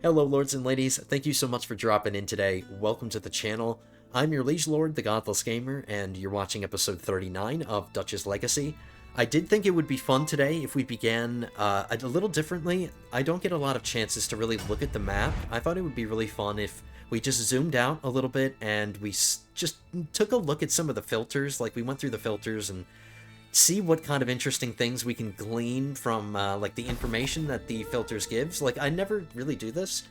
Hello, lords and ladies. Thank you so much for dropping in today. Welcome to the channel. I'm your liege lord, the Godless Gamer, and you're watching episode 39 of Dutch's Legacy. I did think it would be fun today if we began a little differently. I don't get a lot of chances to really look at the map. I thought it would be really fun if we just zoomed out a little bit and we just took a look at some of the filters. Like, we went through the filters and see what kind of interesting things we can glean from like the information that the filters gives. Like, I never really do this,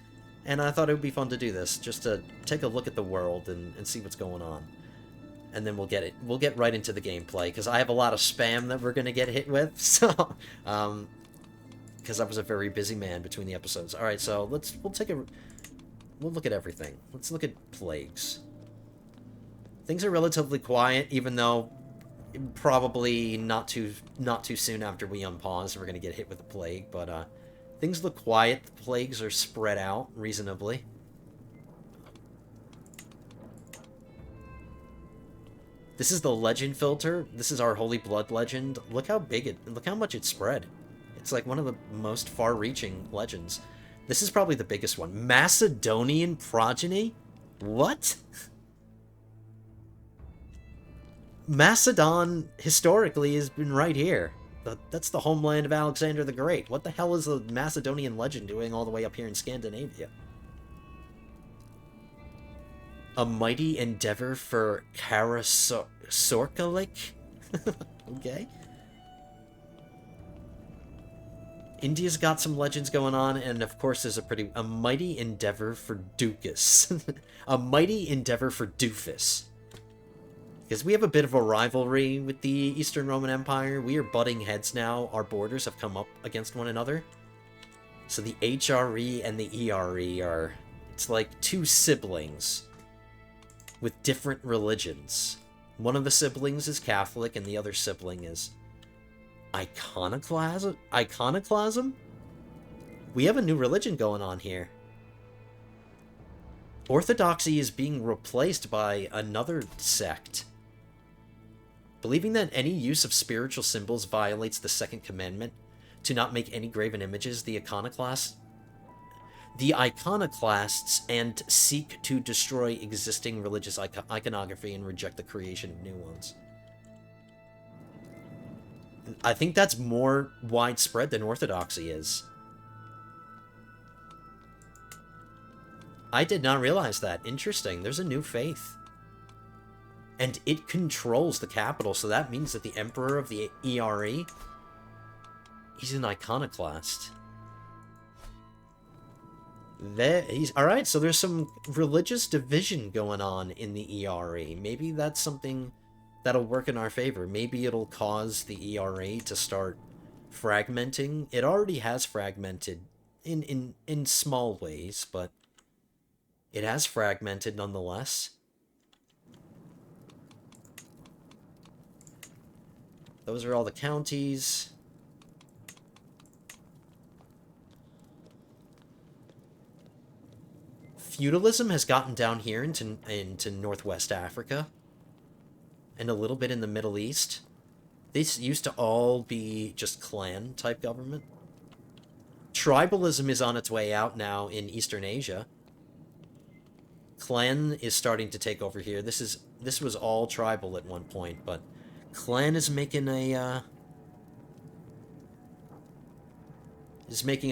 and I thought it would be fun to do this, just to take a look at the world and see what's going on. And then we'll get right into the gameplay, because I have a lot of spam that we're gonna get hit with. So because I was a very busy man between the episodes. All right, so we'll look at everything. Let's look at plagues. Things are relatively quiet, even though probably not too soon after we unpause we're gonna get hit with the plague, but things look quiet. The plagues are spread out reasonably. This is the legend filter. This is our Holy Blood legend. Look how much it's spread. It's like one of the most far-reaching legends. This is probably the biggest one. Macedonian progeny? What? Macedon, historically, has been right here. That's the homeland of Alexander the Great. What the hell is the Macedonian legend doing all the way up here in Scandinavia? A mighty endeavor for Karasorkalik? Okay. India's got some legends going on, and of course there's a mighty endeavor for Ducas. A mighty endeavor for Doofus. Because we have a bit of a rivalry with the Eastern Roman Empire. We are butting heads now. Our borders have come up against one another. So the HRE and the ERE are... It's like two siblings with different religions. One of the siblings is Catholic and the other sibling is... Iconoclasm? Iconoclasm? We have a new religion going on here. Orthodoxy is being replaced by another sect. Believing that any use of spiritual symbols violates the second commandment to not make any graven images, the iconoclasts and seek to destroy existing religious iconography and reject the creation of new ones. I think that's more widespread than orthodoxy is. I did not realize that. Interesting. There's a new faith. And it controls the capital, so that means that the Emperor of the ERE, he's an iconoclast. Alright, so there's some religious division going on in the ERE. Maybe that's something that'll work in our favor. Maybe it'll cause the ERA to start fragmenting. It already has fragmented in small ways, but it has fragmented nonetheless. Those are all the counties. Feudalism has gotten down here into Northwest Africa. And a little bit in the Middle East. These used to all be just clan-type government. Tribalism is on its way out now in Eastern Asia. Clan is starting to take over here. This was all tribal at one point, but clan is making a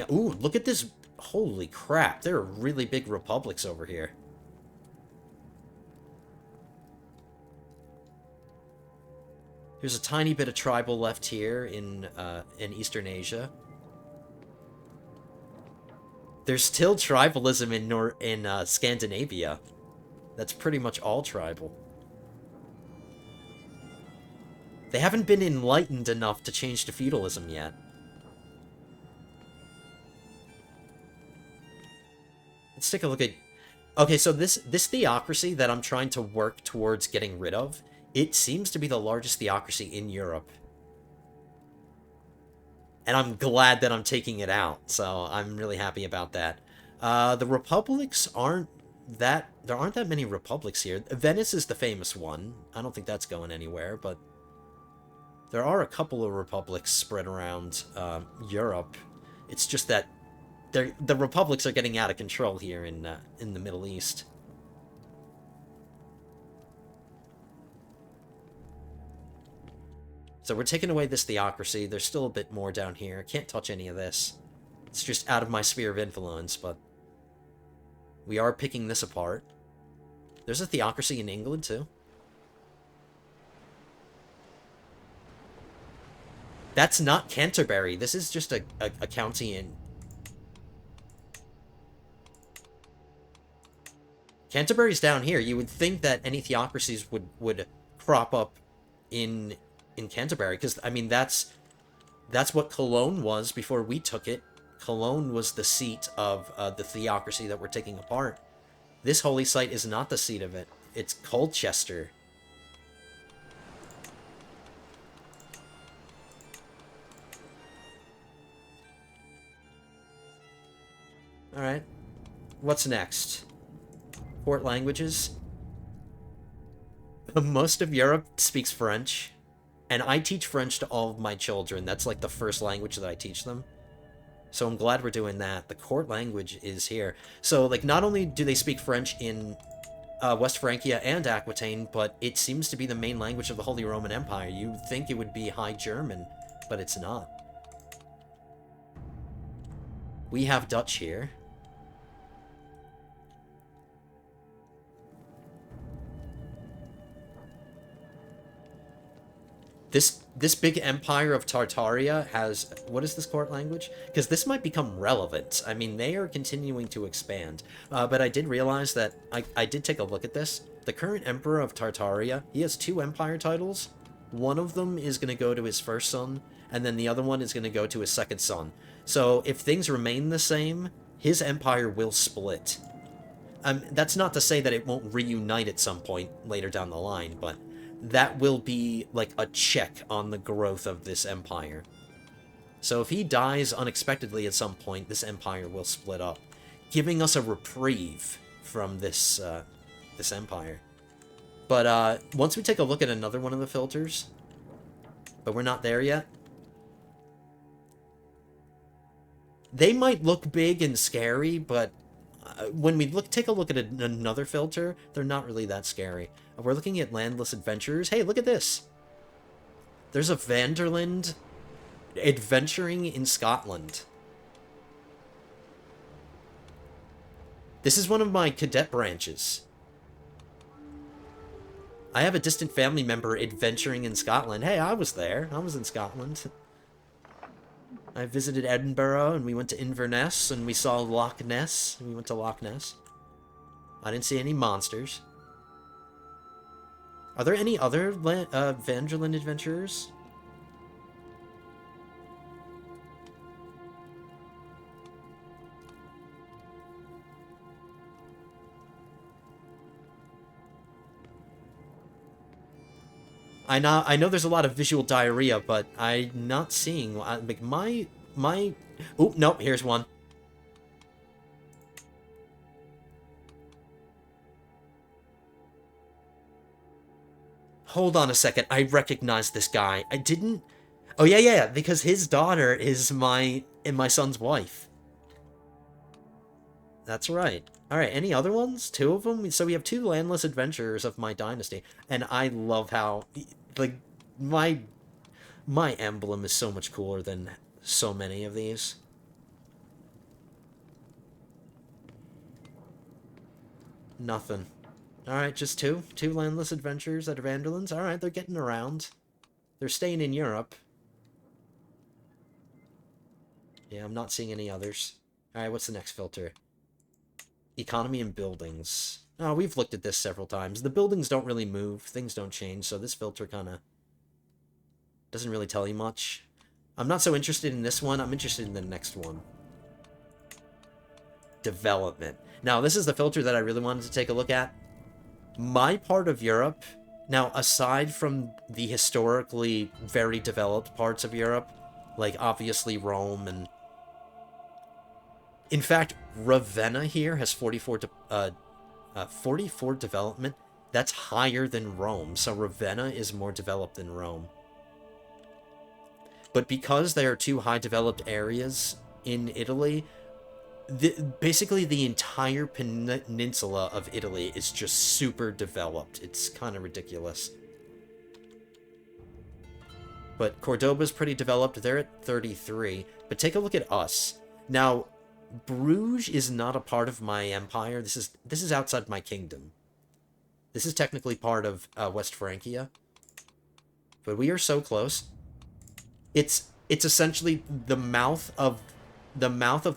ooh, look at this. Holy crap, there are really big republics over here. There's a tiny bit of tribal left here in Eastern Asia. There's still tribalism in Scandinavia. That's pretty much all tribal. They haven't been enlightened enough to change to feudalism yet. Let's take a look at... Okay, so this theocracy that I'm trying to work towards getting rid of, it seems to be the largest theocracy in Europe. And I'm glad that I'm taking it out, so I'm really happy about that. The republics aren't that... There aren't that many republics here. Venice is the famous one. I don't think that's going anywhere, but... There are a couple of republics spread around Europe. It's just that the republics are getting out of control here in the Middle East. So we're taking away this theocracy. There's still a bit more down here. Can't touch any of this. It's just out of my sphere of influence, but we are picking this apart. There's a theocracy in England, too. That's not Canterbury. This is just a county in... Canterbury's down here. You would think that any theocracies would crop up in Canterbury, because, I mean, that's what Cologne was before we took it. Cologne was the seat of the theocracy that we're taking apart. This holy site is not the seat of it. It's Colchester. Alright. What's next? Court languages. Most of Europe speaks French. And I teach French to all of my children. That's like the first language that I teach them. So I'm glad we're doing that. The court language is here. So, like, not only do they speak French in West Francia and Aquitaine, but it seems to be the main language of the Holy Roman Empire. You'd think it would be High German, but it's not. We have Dutch here. This big empire of Tartaria has... What is this court language? Because this might become relevant. I mean, they are continuing to expand. But I did realize that... I did take a look at this. The current emperor of Tartaria, he has 2 empire titles. One of them is going to go to his first son, and then the other one is going to go to his second son. So if things remain the same, his empire will split. That's not to say that it won't reunite at some point later down the line, but... that will be, like, a check on the growth of this empire. So if he dies unexpectedly at some point, this empire will split up, giving us a reprieve from this, this empire. But, once we take a look at another one of the filters, but we're not there yet, they might look big and scary, but when we take a look at another filter, they're not really that scary. We're looking at landless adventurers. Hey, look at this. There's a Van Der Linde adventuring in Scotland. This is one of my cadet branches. I have a distant family member adventuring in Scotland. Hey, I was there. I was in Scotland. I visited Edinburgh, and we went to Inverness, and we saw Loch Ness. We went to Loch Ness. I didn't see any monsters. Are there any other Van Der Linde adventurers? I know there's a lot of visual diarrhea, but I'm not seeing... like, my... Oh, nope, here's one. Hold on a second, I recognize this guy. I didn't... Oh, yeah, because his daughter is my son's wife. That's right. Alright, any other ones? 2 of them? So we have 2 landless adventurers of my dynasty. And I love how... like, my emblem is so much cooler than so many of these. Nothing. Alright, just 2 landless adventurers that are Van Der Lindes. Alright, they're getting around. They're staying in Europe. Yeah, I'm not seeing any others. Alright, what's the next filter? Economy and buildings. Oh, we've looked at this several times. The buildings don't really move. Things don't change, so this filter kind of doesn't really tell you much. I'm not so interested in this one. I'm interested in the next one. Development. Now, this is the filter that I really wanted to take a look at. My part of Europe... Now, aside from the historically very developed parts of Europe, like, obviously, Rome and... In fact, Ravenna here has 44 development. That's higher than Rome, so Ravenna is more developed than Rome. But because there are 2 high developed areas in Italy, Basically the entire peninsula of Italy is just super developed. It's kind of ridiculous. But Cordoba's pretty developed. They're at 33. But take a look at us. Now, Bruges is not a part of my empire. This is outside my kingdom. This is technically part of West Francia. But we are so close. It's essentially the mouth of the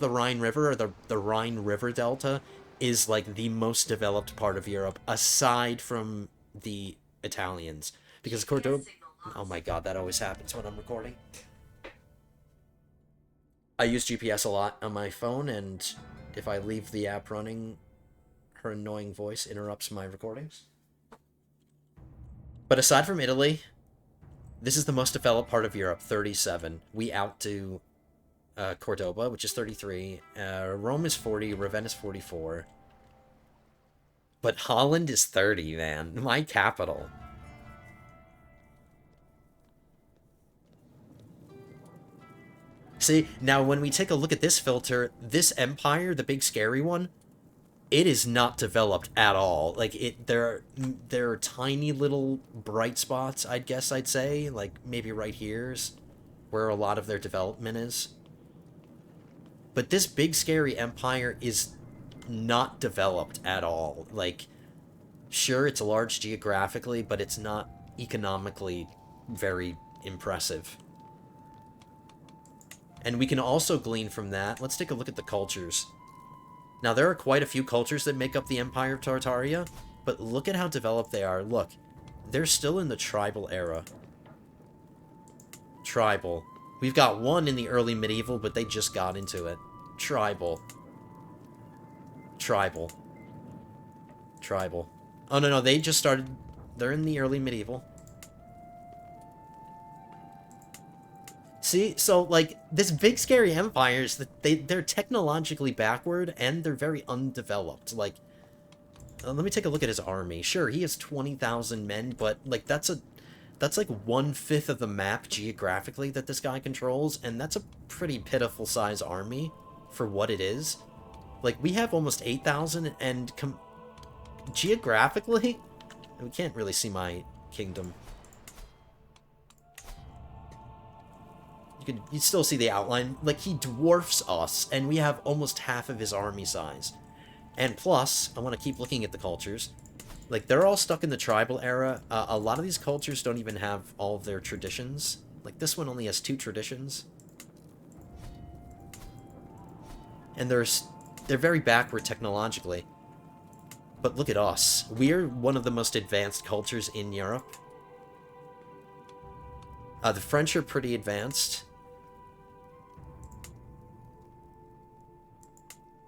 Rhine River, or the Rhine River Delta, is like the most developed part of Europe, aside from the Italians. Because Cordoba... Oh my god, that always happens when I'm recording. I use GPS a lot on my phone, and if I leave the app running, her annoying voice interrupts my recordings. But aside from Italy, this is the most developed part of Europe, 37. We outdo Cordoba, which is 33. Rome is 40, Ravenna is 44. But Holland is 30, man. My capital. See, now when we take a look at this filter, this empire, the big scary one, it is not developed at all. Like, there are tiny little bright spots, I guess I'd say. Like, maybe right here's where a lot of their development is. But this big scary empire is not developed at all. Like, sure, it's large geographically, but it's not economically very impressive. And we can also glean from that. Let's take a look at the cultures. Now, there are quite a few cultures that make up the Empire of Tartaria, but look at how developed they are. Look, they're still in the tribal era. Tribal. We've got one in the early medieval, but they just got into it. Tribal. Tribal. Tribal. Oh, no, they just started... They're in the early medieval. See, so, like, this big scary empires, they're technologically backward, and they're very undeveloped. Like, let me take a look at his army. Sure, he has 20,000 men, but, like, that's like 1/5 of the map geographically that this guy controls, and that's a pretty pitiful size army for what it is. Like, we have almost 8,000, and geographically, we can't really see my kingdom. You still see the outline. Like, he dwarfs us, and we have almost half of his army size. And plus, I want to keep looking at the cultures. Like, they're all stuck in the tribal era. A lot of these cultures don't even have all of their traditions. Like, this one only has 2 traditions. And they're very backward technologically. But look at us. We're one of the most advanced cultures in Europe. The French are pretty advanced.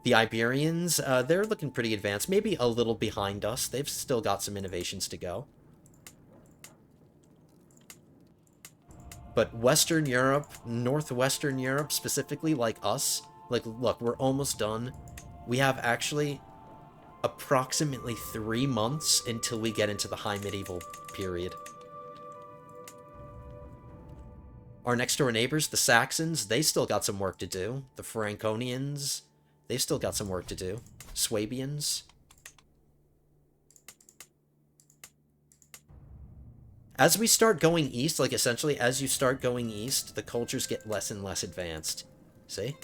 The Iberians, they're looking pretty advanced. Maybe a little behind us. They've still got some innovations to go. But Western Europe, Northwestern Europe specifically, like us, like, look, we're almost done. We have actually approximately 3 months until we get into the High Medieval period. Our next door neighbors, the Saxons, they still got some work to do. The Franconians, they've still got some work to do. Swabians. As we start going east, like essentially as you start going east, the cultures get less and less advanced. See?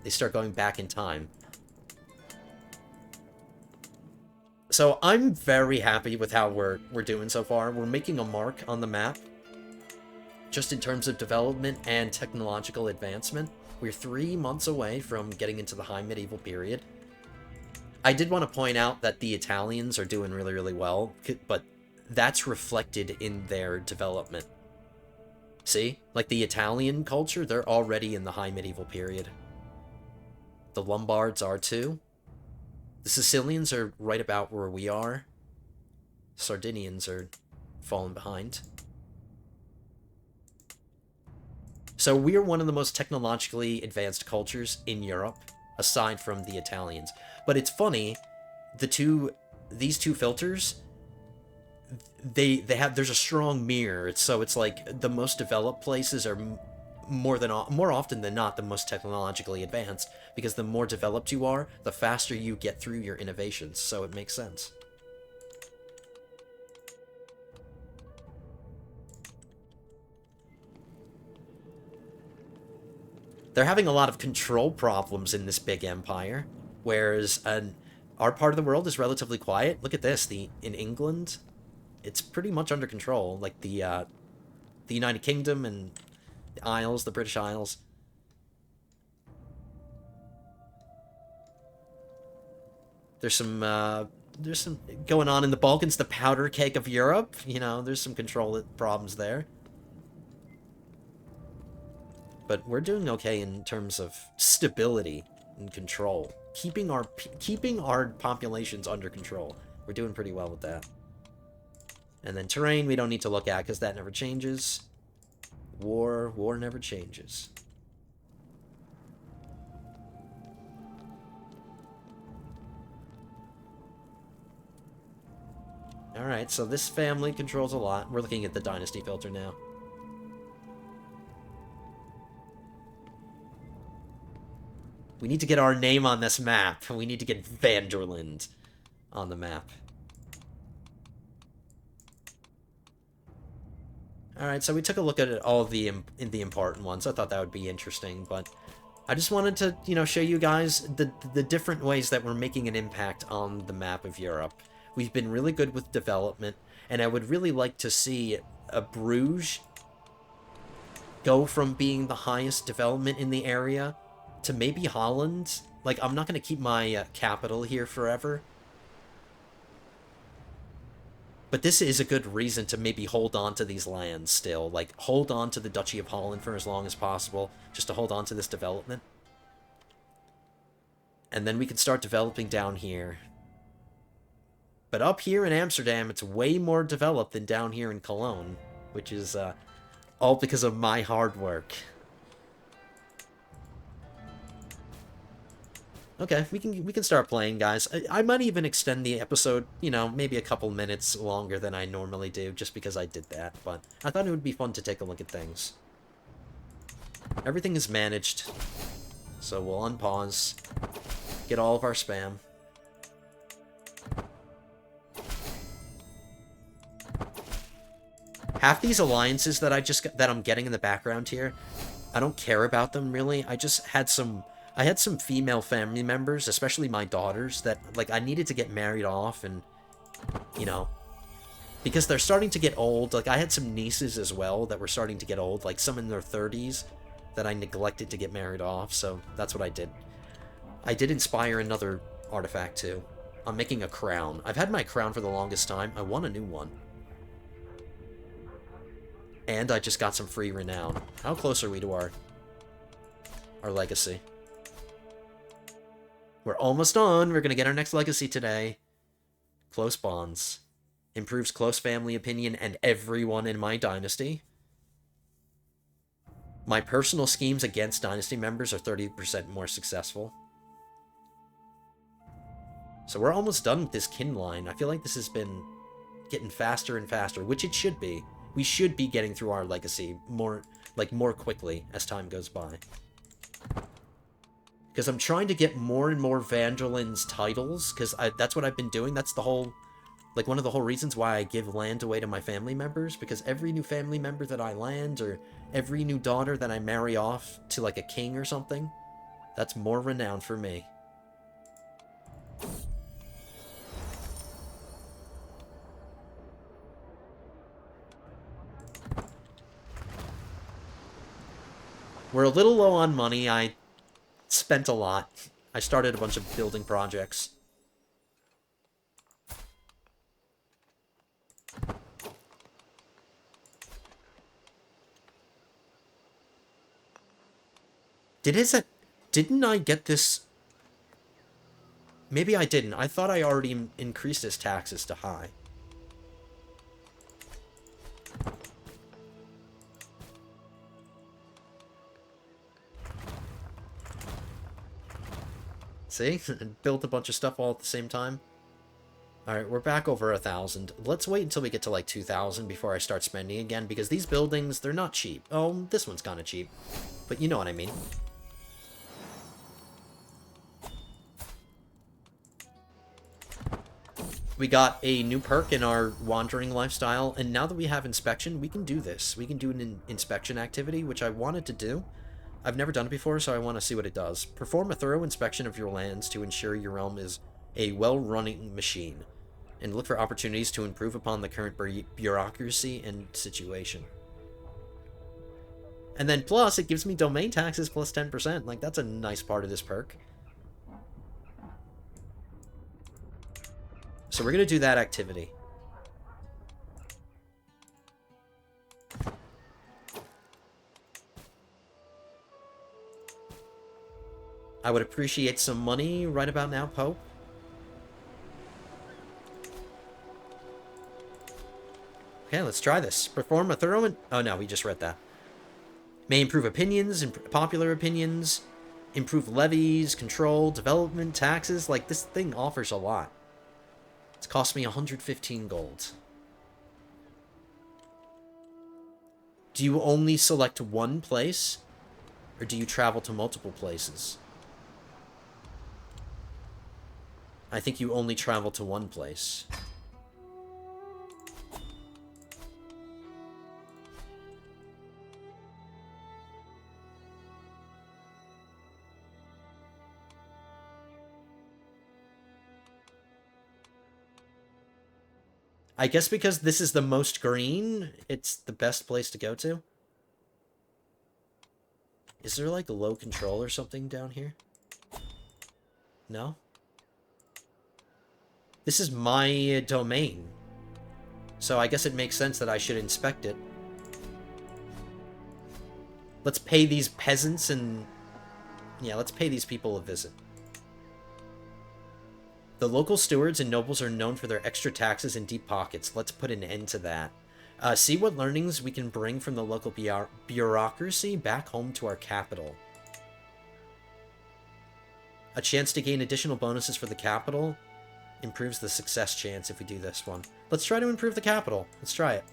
They start going back in time. So I'm very happy with how we're doing so far. We're making a mark on the map, just in terms of development and technological advancement. We're 3 months away from getting into the High Medieval period. I did want to point out that the Italians are doing really, really well, but that's reflected in their development. See? Like the Italian culture, they're already in the High Medieval period. The Lombards are too. The Sicilians are right about where we are. Sardinians are falling behind. So we are one of the most technologically advanced cultures in Europe, aside from the Italians. But it's funny, these two filters, there's a strong mirror. So it's like the most developed places are more often than not the most technologically advanced, because the more developed you are, the faster you get through your innovations, so it makes sense. They're having a lot of control problems in this big empire, whereas our part of the world is relatively quiet. Look at this, in England, it's pretty much under control, like the United Kingdom and the Isles, the British Isles. There's some going on in the Balkans, the powder cake of Europe. You know, there's some control problems there. But we're doing okay in terms of stability and control. Keeping our populations under control. We're doing pretty well with that. And then terrain we don't need to look at because that never changes. War never changes. Alright, so this family controls a lot. We're looking at the dynasty filter now. We need to get our name on this map. We need to get Van Der Linde on the map. Alright, so we took a look at all of the important ones. I thought that would be interesting, but I just wanted to, you know, show you guys the different ways that we're making an impact on the map of Europe. We've been really good with development, and I would really like to see a Bruges go from being the highest development in the area to maybe Holland. Like, I'm not going to keep my capital here forever. But this is a good reason to maybe hold on to these lands still. Like, hold on to the Duchy of Holland for as long as possible, just to hold on to this development. And then we can start developing down here. But up here in Amsterdam, it's way more developed than down here in Cologne, which is all because of my hard work. Okay, we can start playing, guys. I might even extend the episode, you know, maybe a couple minutes longer than I normally do, just because I did that, but I thought it would be fun to take a look at things. Everything is managed, so we'll unpause, get all of our spam. Half these alliances that I'm getting in the background here, I don't care about them really. I had some female family members, especially my daughters, that, like, I needed to get married off, and, you know, because they're starting to get old. Like, I had some nieces as well that were starting to get old, like some in their 30s that I neglected to get married off, so that's what I did. I did inspire another artifact too. I'm making a crown. I've had my crown for the longest time. I want a new one. And I just got some free renown. How close are we to our legacy? We're almost on. We're going to get our next legacy today. Close bonds. Improves close family opinion and everyone in my dynasty. My personal schemes against dynasty members are 30% more successful. So we're almost done with this kin line. I feel like this has been getting faster and faster, which it should be. We should be getting through our legacy more quickly as time goes by. Because I'm trying to get more and more Van Der Linde's titles, because that's what I've been doing. That's the whole, like, one of the whole reasons why I give land away to my family members, because every new family member that I land, or every new daughter that I marry off to, like, a king or something, that's more renown for me. We're a little low on money. I spent a lot. I started a bunch of building projects. Didn't I get this? Maybe I didn't. I thought I already increased his taxes to high. See? Built a bunch of stuff all at the same time. Alright, we're back over 1,000. Let's wait until we get to like 2,000 before I start spending again, because these buildings, they're not cheap. Oh, this one's kind of cheap. But you know what I mean. We got a new perk in our wandering lifestyle, and now that we have inspection, we can do this. We can do an inspection activity, which I wanted to do. I've never done it before, so I want to see what it does. Perform a thorough inspection of your lands to ensure your realm is a well-running machine, and look for opportunities to improve upon the current bureaucracy and situation. And then plus, it gives me domain taxes plus 10%. Like, that's a nice part of this perk. So we're going to do that activity. I would appreciate some money right about now, Pope. Okay, let's try this. Perform a thorough... Oh, no, we just read that. May improve opinions, popular opinions, improve levies, control, development, taxes. Like, this thing offers a lot. It's cost me 115 gold. Do you only select one place? Or do you travel to multiple places? I think you only travel to one place. I guess because this is the most green, it's the best place to go to. Is there like a low control or something down here? No? This is my domain. So I guess it makes sense that I should inspect it. Let's pay these peasants and... Yeah, let's pay these people a visit. The local stewards and nobles are known for their extra taxes and deep pockets. Let's put an end to that. See what learnings we can bring from the local bureaucracy back home to our capital. A chance to gain additional bonuses for the capital improves the success chance if we do this one. Let's try to improve the capital. Let's try it.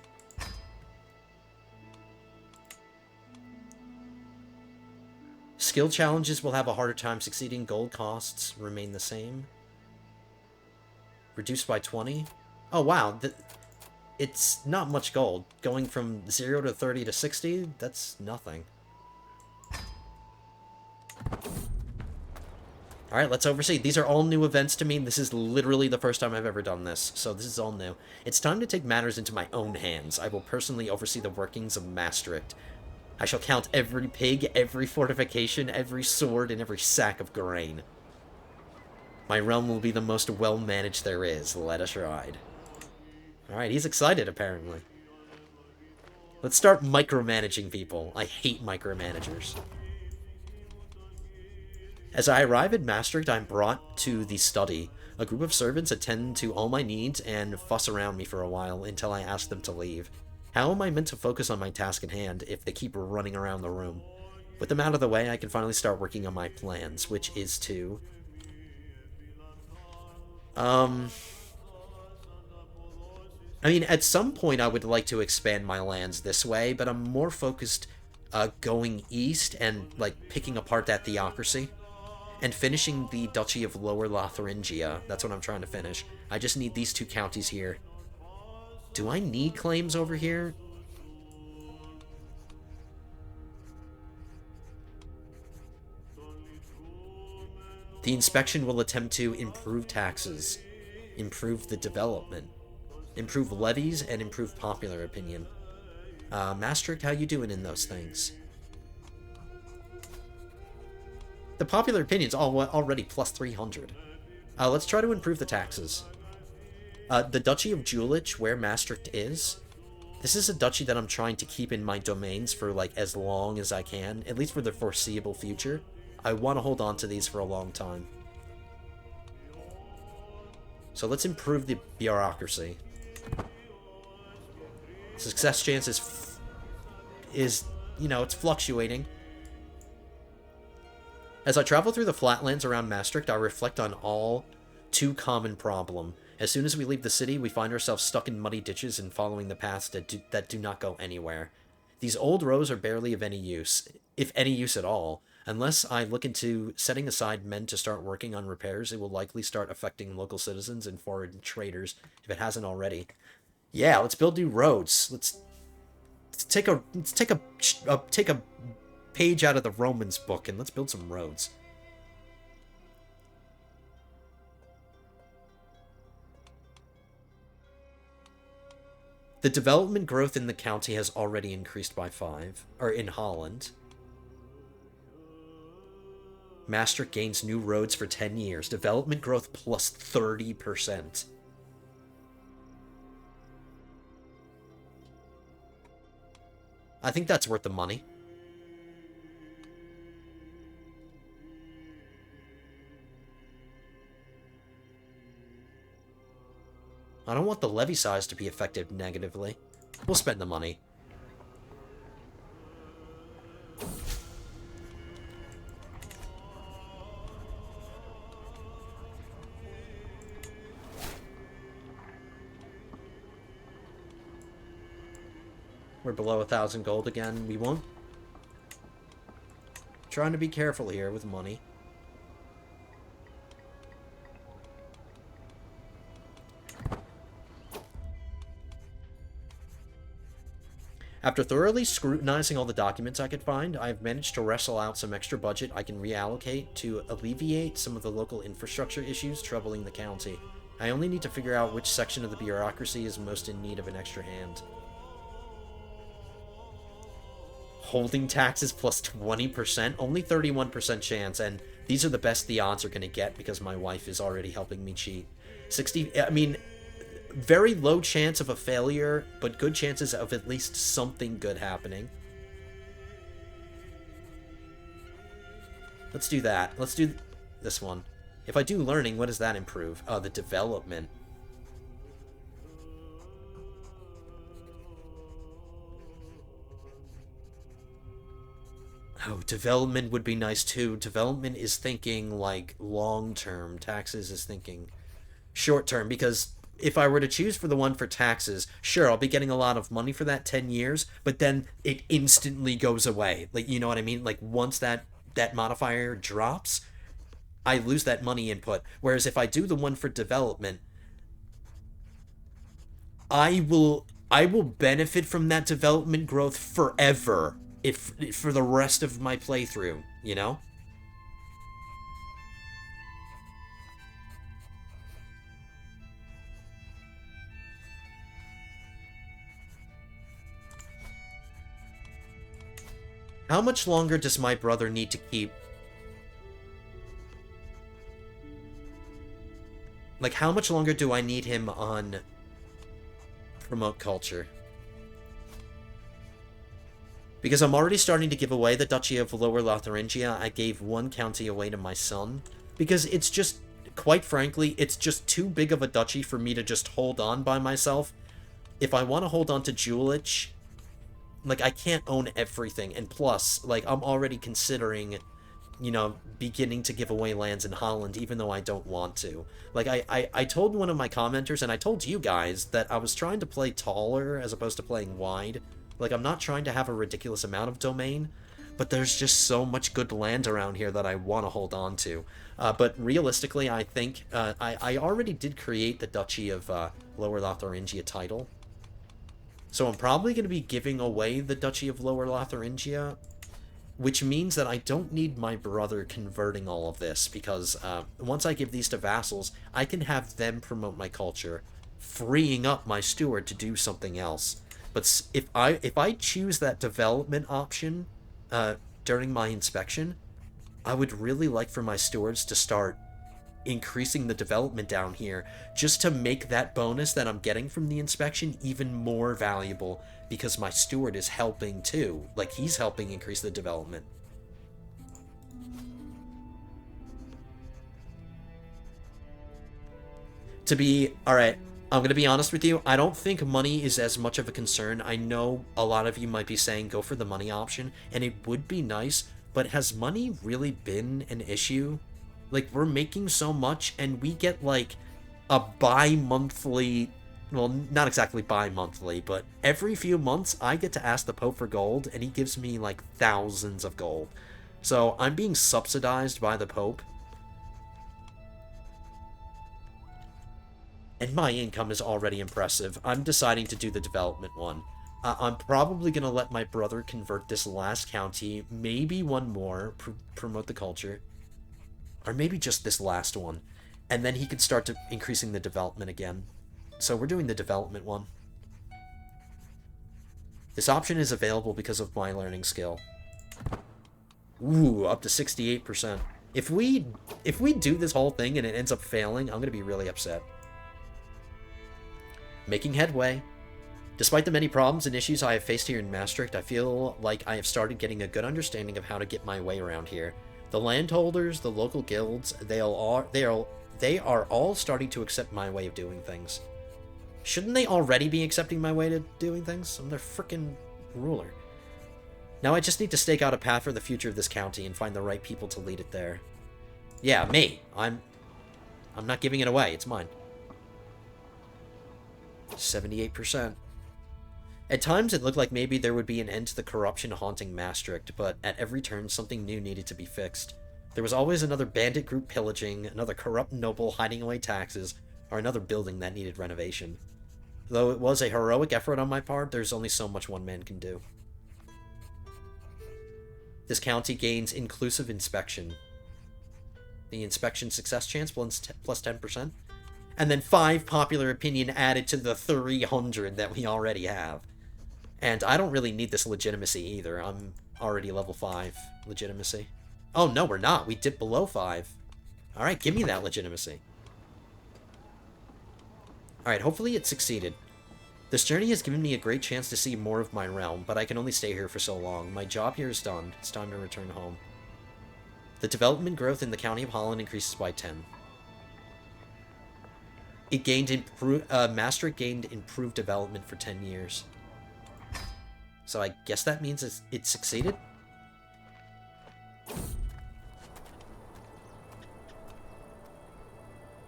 Skill challenges will have a harder time succeeding. Gold costs remain the same. Reduced by 20. Oh, wow. It's not much gold. Going from 0 to 30 to 60, that's nothing. Alright, let's oversee. These are all new events to me. This is literally the first time I've ever done this, so this is all new. It's time to take matters into my own hands. I will personally oversee the workings of Maastricht. I shall count every pig, every fortification, every sword, and every sack of grain. My realm will be the most well-managed there is. Let us ride. Alright, he's excited, apparently. Let's start micromanaging people. I hate micromanagers. As I arrive at Maastricht, I'm brought to the study. A group of servants attend to all my needs and fuss around me for a while until I ask them to leave. How am I meant to focus on my task at hand if they keep running around the room? With them out of the way, I can finally start working on my plans, which is to... I mean, at some point I would like to expand my lands this way, but I'm more focused going east and, like, picking apart that theocracy. And finishing the Duchy of Lower Lotharingia. That's what I'm trying to finish. I just need these two counties here. Do I need claims over here? The inspection will attempt to improve taxes, improve the development, improve levies, and improve popular opinion. Maastricht, how you doing in those things? The popular opinion's already plus 300. Let's try to improve the taxes. The Duchy of Jülich, where Maastricht is, this is a duchy that I'm trying to keep in my domains for, like, as long as I can, at least for the foreseeable future. I want to hold on to these for a long time. So let's improve the bureaucracy. Success chance is, you know, it's fluctuating. As I travel through the flatlands around Maastricht, I reflect on all too common problem. As soon as we leave the city, we find ourselves stuck in muddy ditches and following the paths that do not go anywhere. These old roads are barely of any use, if any use at all. Unless I look into setting aside men to start working on repairs, it will likely start affecting local citizens and foreign traders, if it hasn't already. Yeah, let's build new roads. Let's take a page out of the Romans book and let's build some roads. The development growth in the county has already increased by 5, or in Holland. Maastricht gains new roads for 10 years. Development growth plus 30%. I think that's worth the money. I don't want the levy size to be affected negatively. We'll spend the money. We're below 1,000 gold again. We won't. Trying to be careful here with money. After thoroughly scrutinizing all the documents I could find, I have managed to wrestle out some extra budget I can reallocate to alleviate some of the local infrastructure issues troubling the county. I only need to figure out which section of the bureaucracy is most in need of an extra hand. Holding taxes plus 20%, only 31% chance, and these are the best the odds are going to get because my wife is already helping me cheat. Very low chance of a failure, but good chances of at least something good happening. Let's do that. Let's do this one. If I do learning, what does that improve? Oh, the development. Oh, development would be nice too. Development is thinking like long-term. Taxes is thinking short-term, because if I were to choose for the one for taxes, sure, I'll be getting a lot of money for that 10 years, but then it instantly goes away. Like, you know what I mean? Like, once that modifier drops, I lose that money input. Whereas if I do the one for development, I will benefit from that development growth forever, for the rest of my playthrough, you know? How much longer does my brother need to keep... Like, how much longer do I need him on promote culture? Because I'm already starting to give away the Duchy of Lower Lotharingia. I gave one county away to my son. Because it's just, quite frankly, it's just too big of a duchy for me to just hold on by myself. If I want to hold on to Jewelage... Like, I can't own everything, and plus, like, I'm already considering, you know, beginning to give away lands in Holland, even though I don't want to. Like, I told one of my commenters, and I told you guys, that I was trying to play taller as opposed to playing wide. Like, I'm not trying to have a ridiculous amount of domain, but there's just so much good land around here that I want to hold on to. But realistically, I think, I already did create the Duchy of Lower Lotharingia title. So I'm probably going to be giving away the Duchy of Lower Lotharingia, which means that I don't need my brother converting all of this, because once I give these to vassals, I can have them promote my culture, freeing up my steward to do something else. But if I choose that development option during my inspection, I would really like for my stewards to start increasing the development down here, just to make that bonus that I'm getting from the inspection even more valuable, because my steward is helping too. Like, he's helping increase the development. Alright, I'm gonna be honest with you, I don't think money is as much of a concern. I know a lot of you might be saying go for the money option, and it would be nice, but has money really been an issue? Like, we're making so much, and we get, like, a bi-monthly, well, not exactly bi-monthly, but every few months I get to ask the Pope for gold, and he gives me, like, thousands of gold. So I'm being subsidized by the Pope. And my income is already impressive. I'm deciding to do the development one. I'm probably going to let my brother convert this last county, maybe one more, promote the culture, or maybe just this last one. And then he can start to increasing the development again. So we're doing the development one. This option is available because of my learning skill. Ooh, up to 68%. If we do this whole thing and it ends up failing, I'm going to be really upset. Making headway. Despite the many problems and issues I have faced here in Maastricht, I feel like I have started getting a good understanding of how to get my way around here. The landholders, the local guilds, they are all starting to accept my way of doing things. Shouldn't they already be accepting my way to doing things? I'm their frickin' ruler. Now I just need to stake out a path for the future of this county and find the right people to lead it there. Yeah, me. I'm not giving it away. It's mine. 78%. At times, it looked like maybe there would be an end to the corruption haunting Maastricht, but at every turn, something new needed to be fixed. There was always another bandit group pillaging, another corrupt noble hiding away taxes, or another building that needed renovation. Though it was a heroic effort on my part, there's only so much one man can do. This county gains inclusive inspection. The inspection success chance plus 10%. And then 5 popular opinion added to the 300 that we already have. And I don't really need this legitimacy either. I'm already level 5 legitimacy. Oh, no, we're not. We dipped below 5. Alright, give me that legitimacy. Alright, hopefully it succeeded. This journey has given me a great chance to see more of my realm, but I can only stay here for so long. My job here is done. It's time to return home. The development growth in the County of Holland increases by 10. It gained Maastricht gained improved development for 10 years. So I guess that means it succeeded?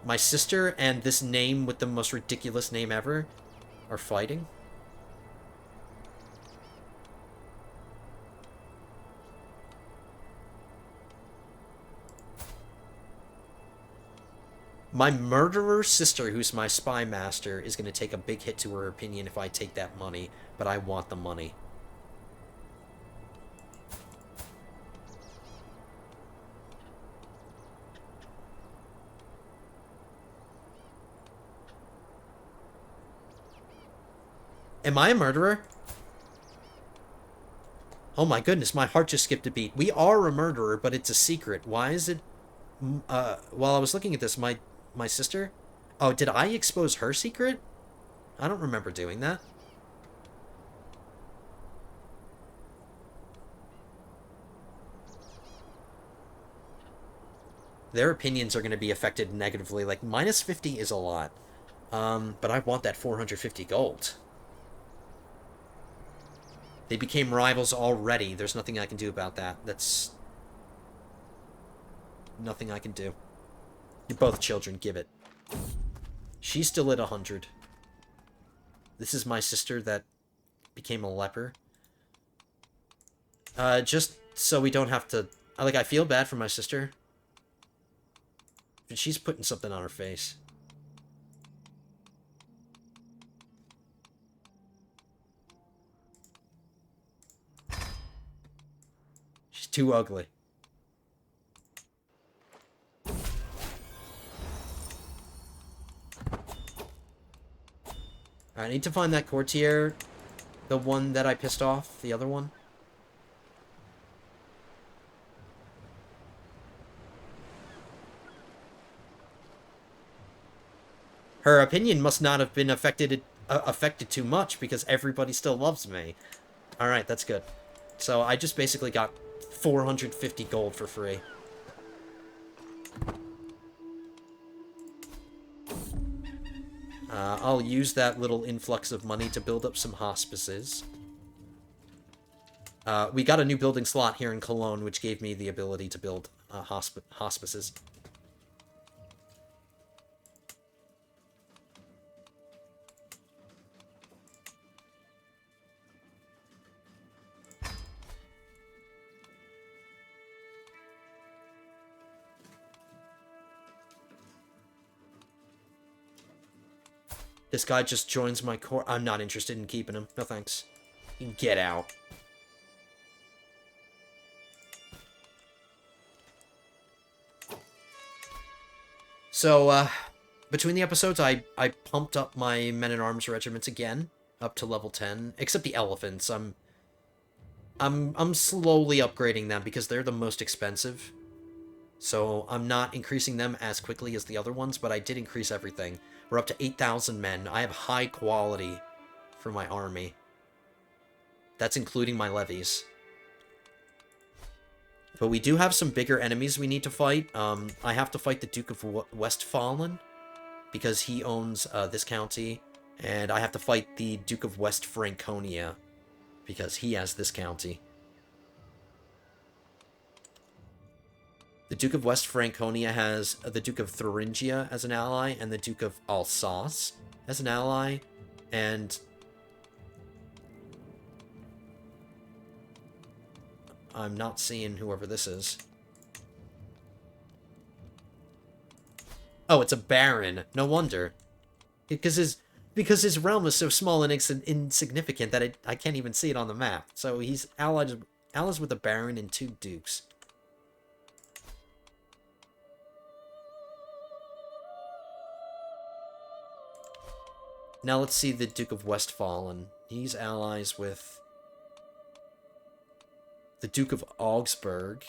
My sister and this name with the most ridiculous name ever are fighting? My murderer sister, who's my spy master, is going to take a big hit to her opinion if I take that money, but I want the money. Am I a murderer? Oh my goodness, my heart just skipped a beat. We are a murderer, but it's a secret. Why is it... while I was looking at this, my sister... Oh, did I expose her secret? I don't remember doing that. Their opinions are going to be affected negatively. Like, minus 50 is a lot. But I want that 450 gold. They became rivals already. There's nothing I can do about that. That's... nothing I can do. You're both children. Give it. She's still at 100. This is my sister that became a leper. Just so we don't have to... Like, I feel bad for my sister. But she's putting something on her face. She's too ugly. I need to find that courtier. The one that I pissed off. The other one. Her opinion must not have been affected too much because everybody still loves me. Alright, that's good. So I just basically got 450 gold for free. I'll use that little influx of money to build up some hospices. We got a new building slot here in Cologne, which gave me the ability to build hospices. This guy just joins my corps. I'm not interested in keeping him. No thanks. You can get out. So, between the episodes, I pumped up my men-at-arms regiments again, up to level 10. Except the elephants. I'm slowly upgrading them because they're the most expensive. So I'm not increasing them as quickly as the other ones, but I did increase everything. We're up to 8,000 men. I have high quality for my army. That's including my levies. But we do have some bigger enemies we need to fight. I have to fight the Duke of Westphalen, because he owns this county. And I have to fight the Duke of West Franconia, because he has this county. The Duke of West Franconia has the Duke of Thuringia as an ally, and the Duke of Alsace as an ally, and I'm not seeing whoever this is. Oh, it's a baron. No wonder. Because his realm is so small and insignificant that I can't even see it on the map. So he's allies with a baron and 2 dukes. Now let's see the Duke of Westphalen. He's allies with the Duke of Augsburg.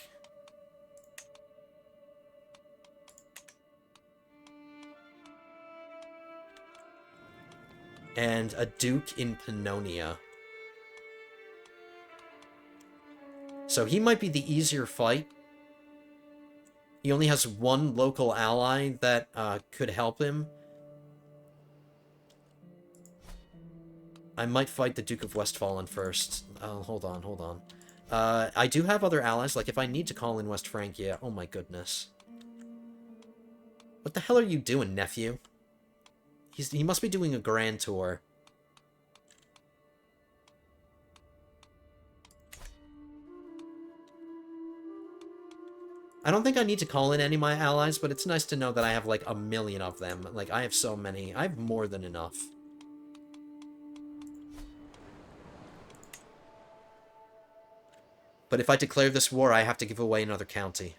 And a Duke in Pannonia. So he might be the easier fight. He only has 1 local ally that could help him. I might fight the Duke of Westphalen first. Hold on. I do have other allies, like if I need to call in West Francia. Oh my goodness. What the hell are you doing, nephew? He must be doing a grand tour. I don't think I need to call in any of my allies, but it's nice to know that I have like 1 million of them. Like, I have so many. I have more than enough. But if I declare this war, I have to give away another county.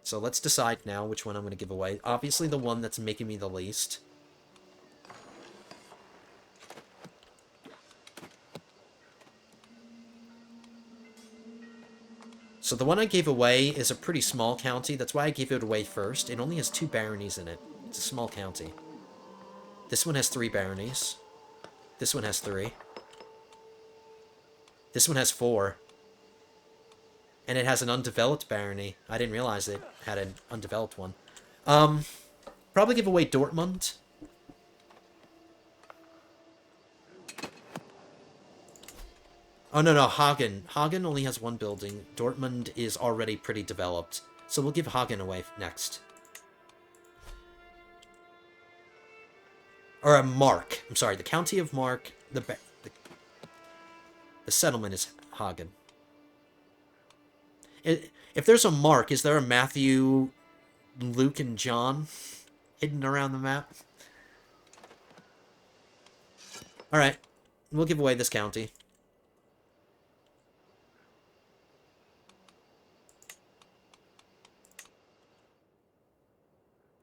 So let's decide now which one I'm going to give away. Obviously the one that's making me the least. So the one I gave away is a pretty small county. That's why I gave it away first. It only has 2 baronies in it. It's a small county. This one has 3 baronies. This one has 3. This one has 4. And it has an undeveloped barony. I didn't realize it had an undeveloped one. Probably give away Dortmund. Oh, no, Hagen. Hagen only has 1 building. Dortmund is already pretty developed. So we'll give Hagen away next. Or a Mark. I'm sorry, the county of Mark. The settlement is Hagen. If there's a Mark, is there a Matthew, Luke, and John hidden around the map? Alright, we'll give away this county.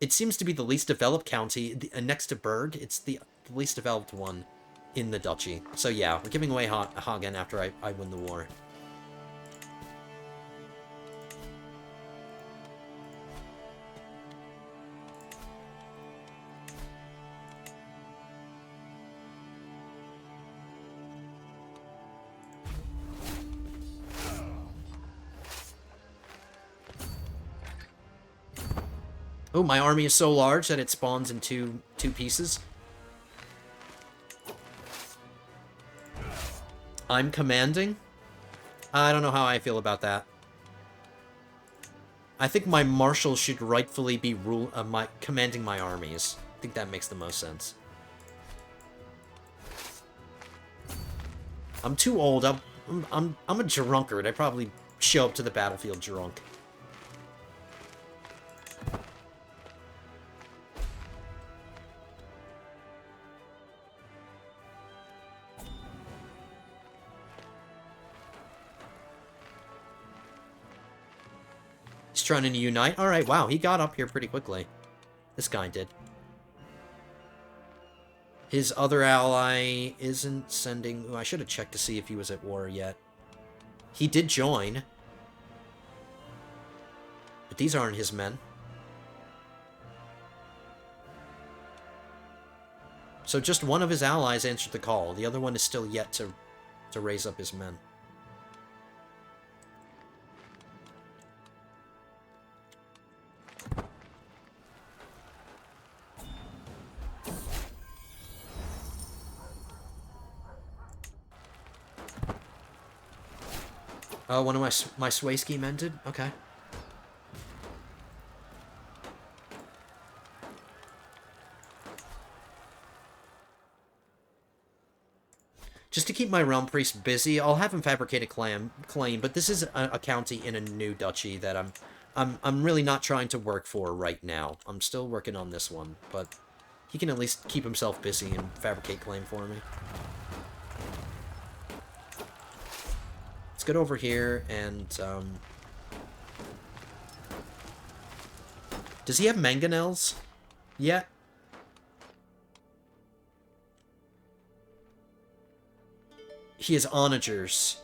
It seems to be the least developed county, next to Berg. It's the least developed one in the duchy. So yeah, we're giving away Hagen after I win the war. Oh, my army is so large that it spawns in two pieces. I'm commanding? I don't know how I feel about that. I think my marshal should rightfully be commanding my armies. I think that makes the most sense. I'm too old. I'm a drunkard. I probably show up to the battlefield drunk. He's trying to unite. Alright, wow, he got up here pretty quickly. This guy did. His other ally isn't sending... Ooh, I should have checked to see if he was at war yet. He did join. But these aren't his men. So just one of his allies answered the call. The other one is still yet to raise up his men. Oh, one of my sway scheme ended? Okay. Just to keep my realm priest busy, I'll have him fabricate a claim, but this is a county in a new duchy that I'm really not trying to work for right now. I'm still working on this one, but he can at least keep himself busy and fabricate claim for me. Let's get over here and does he have mangonels yet? He has onagers.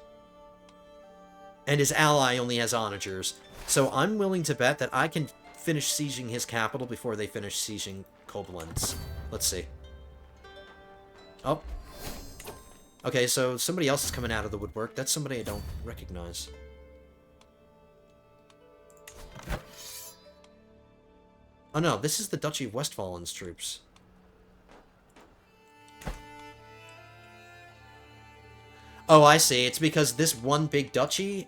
And his ally only has onagers. So I'm willing to bet that I can finish sieging his capital before they finish sieging Koblenz. Let's see. Oh. Okay, so somebody else is coming out of the woodwork. That's somebody I don't recognize. Oh no, this is the Duchy of Westfallen's troops. Oh, I see. It's because this one big duchy...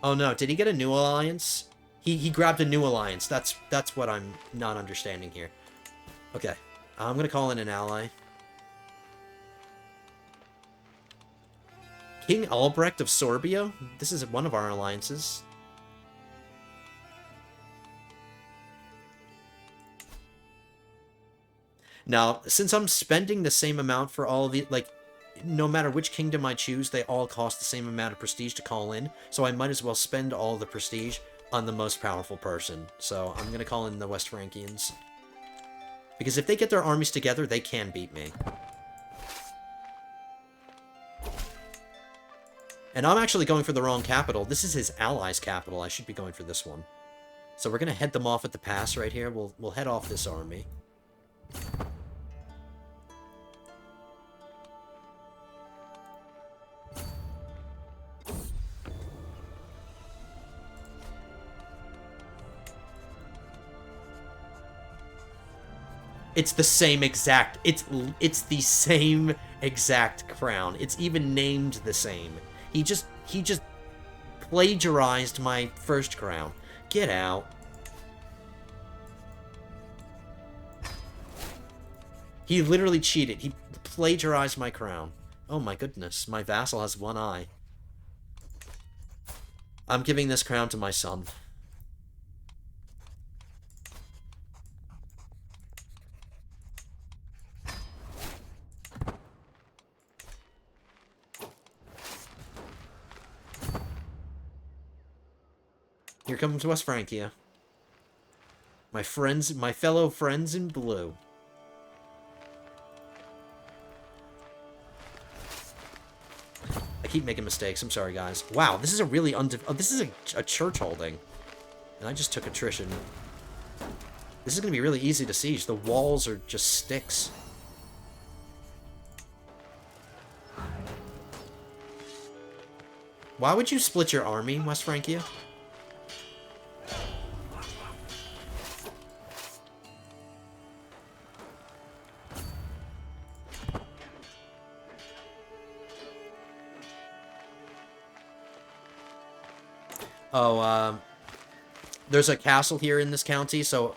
Oh no, did he get a new alliance? He grabbed a new alliance. That's what I'm not understanding here. Okay. I'm gonna call in an ally. King Albrecht of Sorbia? This is one of our alliances. Now, since I'm spending the same amount for all of the, like, no matter which kingdom I choose, they all cost the same amount of prestige to call in, so I might as well spend all the prestige on the most powerful person. So I'm gonna call in the West Frankians. Because if they get their armies together, they can beat me. And I'm actually going for the wrong capital. This is his allies' capital. I should be going for this one. So we're gonna head them off at the pass right here. We'll head off this army. It's the same exact... It's the same exact crown. It's even named the same. He just plagiarized my first crown. Get out. He literally cheated. He plagiarized my crown. Oh my goodness. My vassal has one eye. I'm giving this crown to my son. Here comes West Francia. My friends, my fellow friends in blue. I keep making mistakes. I'm sorry, guys. Wow, this is a really this is a church holding. And I just took attrition. This is going to be really easy to siege. The walls are just sticks. Why would you split your army, West Francia? Oh, there's a castle here in this county, so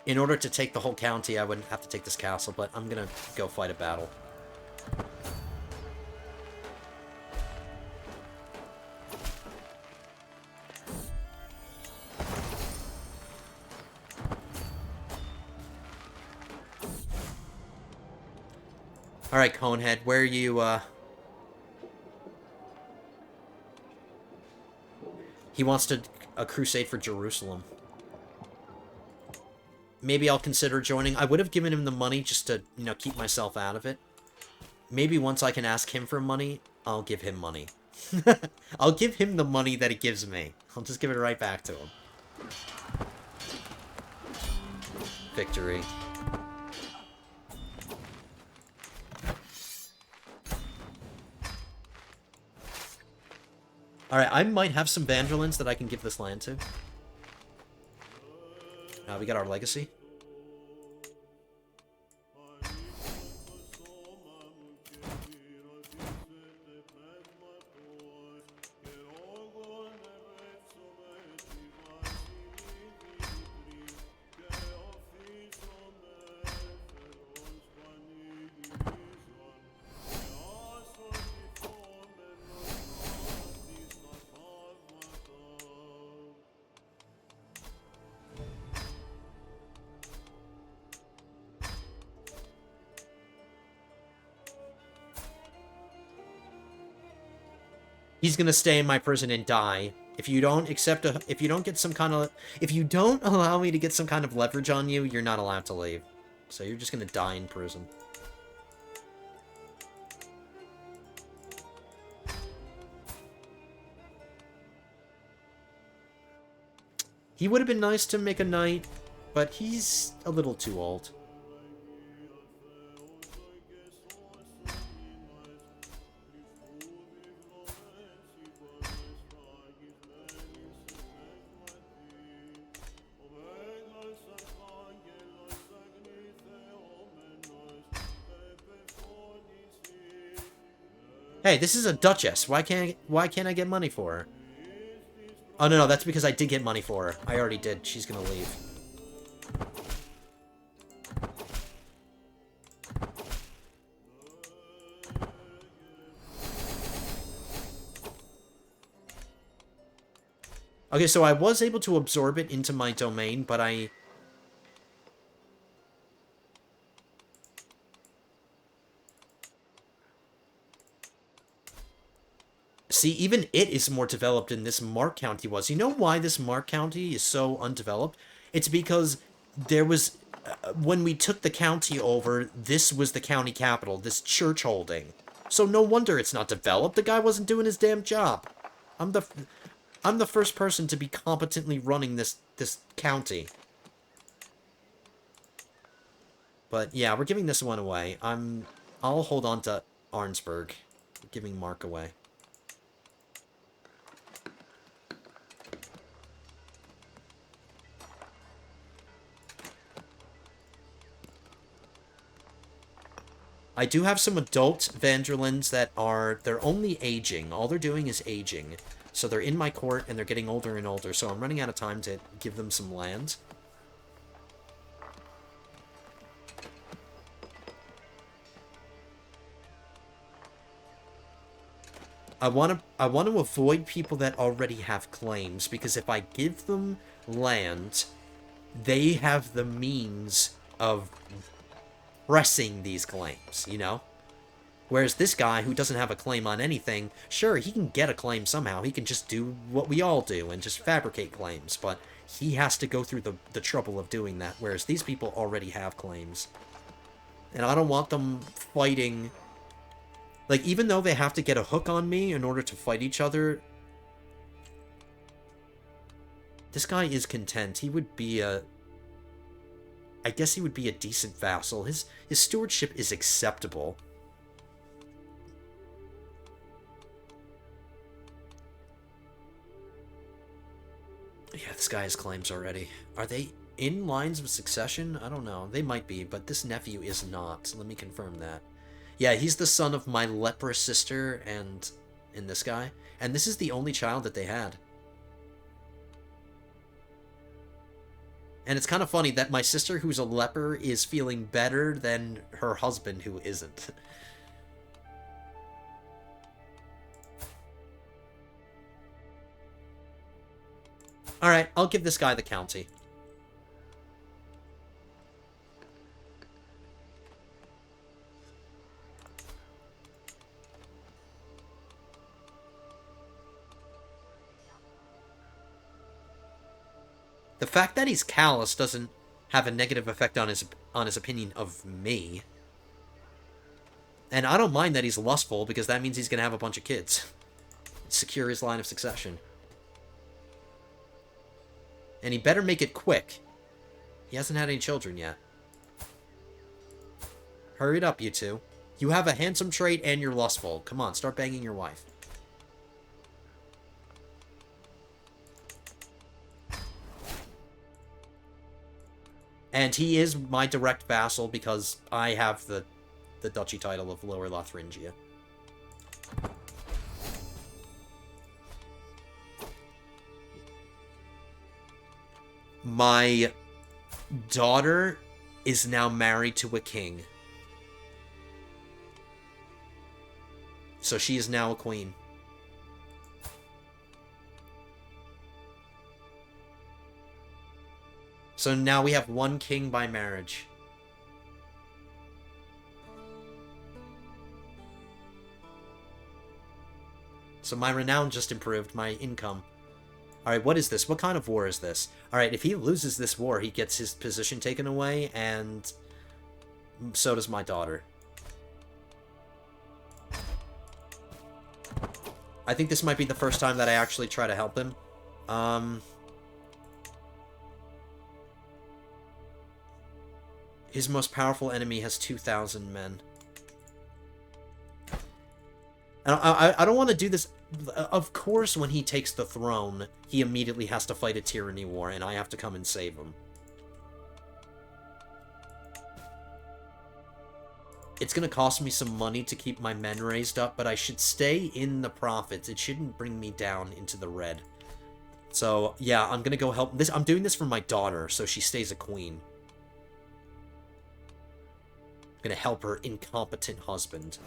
in order to take the whole county, I wouldn't have to take this castle, but I'm gonna go fight a battle. Alright, Conehead, where are you, He wants to a crusade for Jerusalem. Maybe I'll consider joining. I would have given him the money just to, you know, keep myself out of it. Maybe once I can ask him for money, I'll give him money. I'll give him the money that he gives me. I'll just give it right back to him. Victory. Alright, I might have some Van Der Lindes that I can give this land to. We got our legacy. He's gonna stay in my prison and die. If you don't accept if you don't get some kind of, if you don't allow me to get some kind of leverage on you, you're not allowed to leave. So you're just gonna die in prison. He would have been nice to make a knight, but he's a little too old. Hey, this is a duchess. Why can't I get money for her? Oh, no, that's because I did get money for her. I already did. She's gonna leave. Okay, so I was able to absorb it into my domain, but I... See, even it is more developed than this Mark County was. You know why this Mark County is so undeveloped? It's because there was... when we took the county over, this was the county capital, this church holding. So no wonder it's not developed. The guy wasn't doing his damn job. I'm the first person to be competently running this county. But yeah, we're giving this one away. I'll hold on to Arnsberg, giving Mark away. I do have some adult Van Der Lindes that are, they're only aging. All they're doing is aging. So they're in my court, and they're getting older and older, so I'm running out of time to give them some land. I want to avoid people that already have claims, because if I give them land, they have the means of pressing these claims, you know? Whereas this guy, who doesn't have a claim on anything, sure, he can get a claim somehow. He can just do what we all do and just fabricate claims, but he has to go through the trouble of doing that, whereas these people already have claims. And I don't want them fighting... Like, even though they have to get a hook on me in order to fight each other... This guy is content. He would be a... I guess he would be a decent vassal. His stewardship is acceptable. Yeah, this guy has claims already. Are they in lines of succession? I don't know. They might be, but this nephew is not. Let me confirm that. Yeah, he's the son of my leprous sister and this guy. And this is the only child that they had. And it's kind of funny that my sister, who's a leper, is feeling better than her husband, who isn't. Alright, I'll give this guy the county. The fact that he's callous doesn't have a negative effect on his opinion of me. And I don't mind that he's lustful, because that means he's going to have a bunch of kids. Secure his line of succession. And he better make it quick. He hasn't had any children yet. Hurry it up, you two. You have a handsome trait and you're lustful. Come on, start banging your wife. And he is my direct vassal because I have the duchy title of Lower Lothringia. My daughter is now married to a king. So she is now a queen. So now we have one king by marriage. So my renown just improved, my income. Alright, what is this? What kind of war is this? Alright, if he loses this war, he gets his position taken away, and so does my daughter. I think this might be the first time that I actually try to help him. His most powerful enemy has 2,000 men. And I don't want to do this. Of course, when he takes the throne, he immediately has to fight a tyranny war, and I have to come and save him. It's going to cost me some money to keep my men raised up, but I should stay in the profits. It shouldn't bring me down into the red. So, yeah, I'm going to go help this. I'm doing this for my daughter, so she stays a queen. I'm going to help her incompetent husband.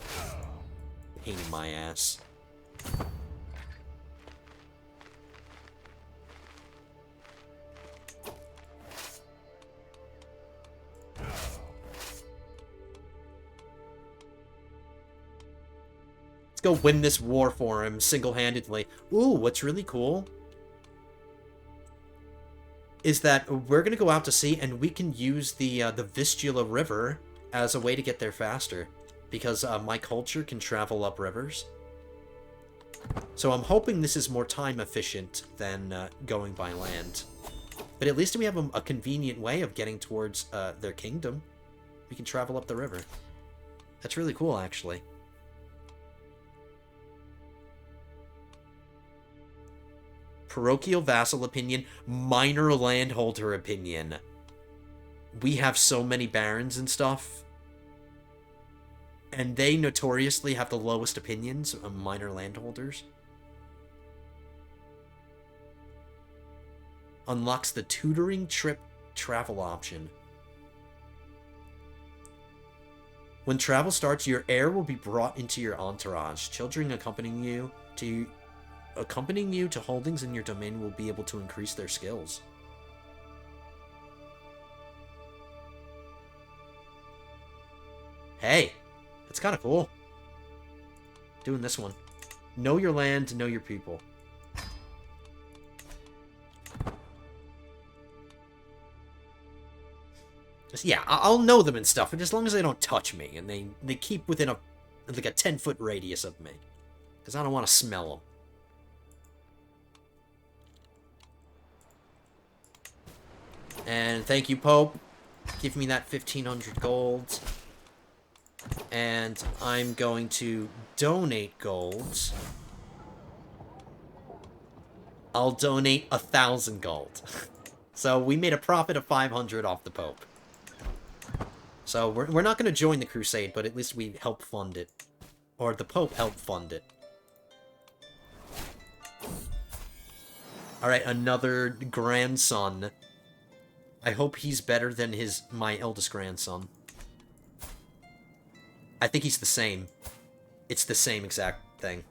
Pain in my ass. Let's go win this war for him single-handedly. Ooh, what's really cool is that we're going to go out to sea, and we can use the Vistula River as a way to get there faster. Because my culture can travel up rivers. So I'm hoping this is more time efficient than going by land. But at least we have a convenient way of getting towards their kingdom. We can travel up the river. That's really cool, actually. Parochial vassal opinion, minor landholder opinion. We have so many barons and stuff. And they notoriously have the lowest opinions of minor landholders. Unlocks the tutoring trip travel option. When travel starts, your heir will be brought into your entourage. Children accompanying you to holdings in your domain will be able to increase their skills. Hey! It's kind of cool. Doing this one. Know your land, know your people. Just, yeah, I'll know them and stuff, but as long as they don't touch me, and they keep within like a 10-foot radius of me. Because I don't want to smell them. And thank you, Pope. Give me that 1,500 gold. And I'm going to donate gold. I'll donate 1,000 gold. So we made a profit of 500 off the Pope. So we're not going to join the crusade, but at least we help fund it. Or the Pope helped fund it. Alright, another grandson. I hope he's better than my eldest grandson. I think he's the same. It's the same exact thing.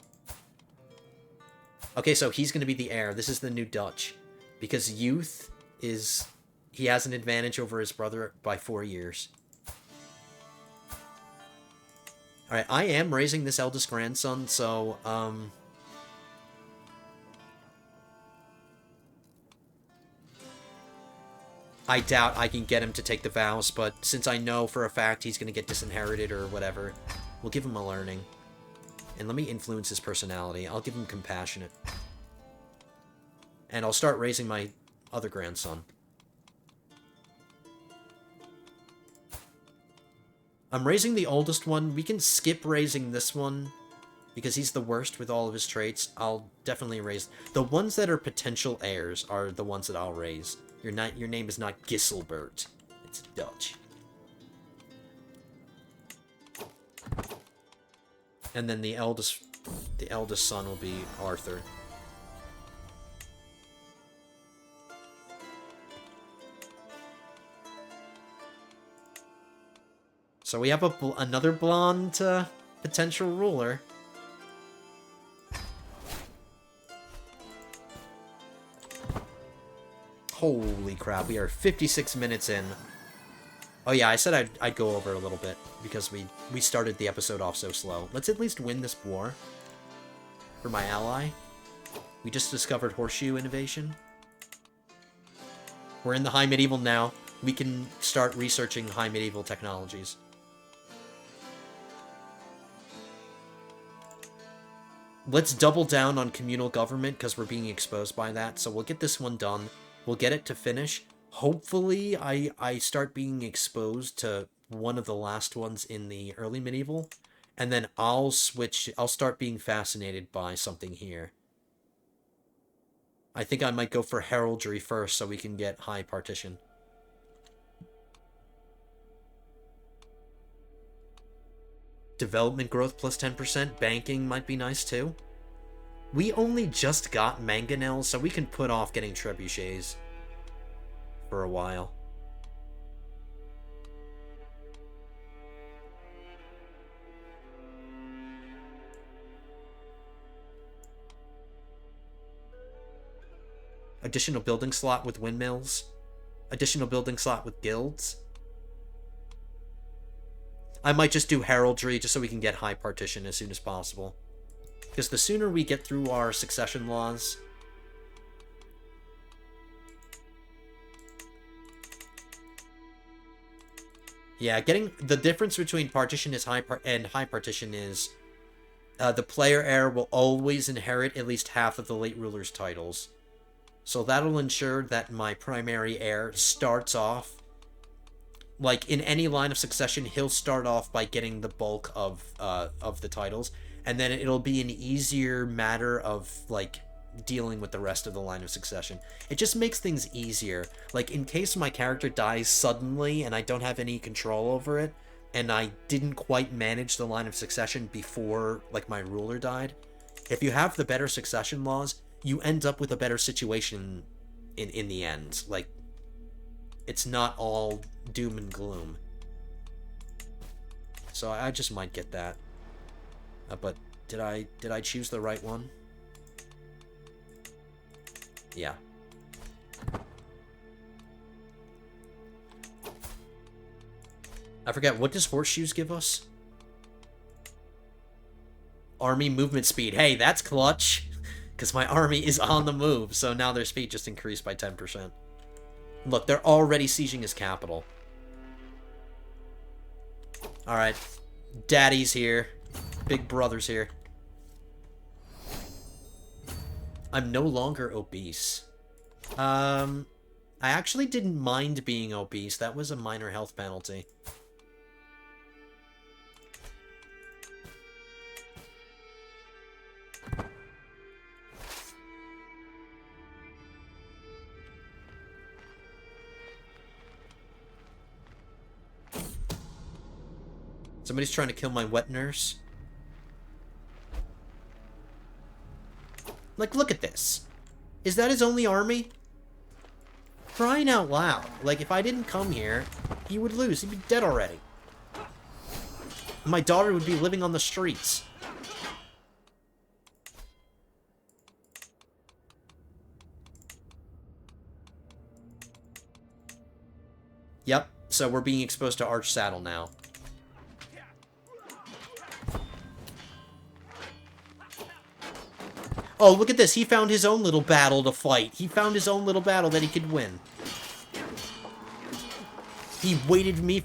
Okay, so he's going to be the heir. This is the new Dutch. Because youth is... He has an advantage over his brother by 4 years. Alright, I am raising this eldest grandson, so, I doubt I can get him to take the vows, but since I know for a fact he's going to get disinherited or whatever, we'll give him a learning. And let me influence his personality. I'll give him compassionate. And I'll start raising my other grandson. I'm raising the oldest one. We can skip raising this one because he's the worst with all of his traits. I'll definitely raise... The ones that are potential heirs are the ones that I'll raise. Your name is not Gisselbert. It's Dutch. And then the eldest son will be Arthur. So we have another blonde potential ruler. Holy crap, we are 56 minutes in. Oh yeah, I said I'd go over a little bit, because we started the episode off so slow. Let's at least win this war. For my ally. We just discovered horseshoe innovation. We're in the High Medieval now. We can start researching High Medieval technologies. Let's double down on communal government, because we're being exposed by that, so we'll get this one done. We'll get it to finish. Hopefully, I start being exposed to one of the last ones in the early medieval, and then I'll start being fascinated by something here. I think I might go for heraldry first, so we can get high partition. Development growth plus 10%. Banking might be nice, too. We only just got mangonels, so we can put off getting trebuchets for a while. Additional building slot with windmills. Additional building slot with guilds. I might just do heraldry just so we can get high partition as soon as possible. Because the sooner we get through our succession laws... Yeah, getting... The difference between partition is high partition is... the player heir will always inherit at least half of the late ruler's titles. So that'll ensure that my primary heir starts off... Like, in any line of succession, he'll start off by getting the bulk of the titles. And then it'll be an easier matter of, like, dealing with the rest of the line of succession. It just makes things easier. Like, in case my character dies suddenly and I don't have any control over it, and I didn't quite manage the line of succession before, like, my ruler died, if you have the better succession laws, you end up with a better situation in the end. Like, it's not all doom and gloom. So I just might get that. But did I choose the right one? Yeah. I forget, what does horseshoes give us? Army movement speed. Hey, that's clutch! Because my army is on the move, so now their speed just increased by 10%. Look, they're already sieging his capital. Alright. Daddy's here. Big brother's here. I'm no longer obese. I actually didn't mind being obese. That was a minor health penalty. Somebody's trying to kill my wet nurse. Like, look at this. Is that his only army? Crying out loud. Like, if I didn't come here, he would lose. He'd be dead already. My daughter would be living on the streets. Yep, so we're being exposed to Arch Saddle now. Oh, look at this. He found his own little battle to fight. He found his own little battle that he could win. He waited for me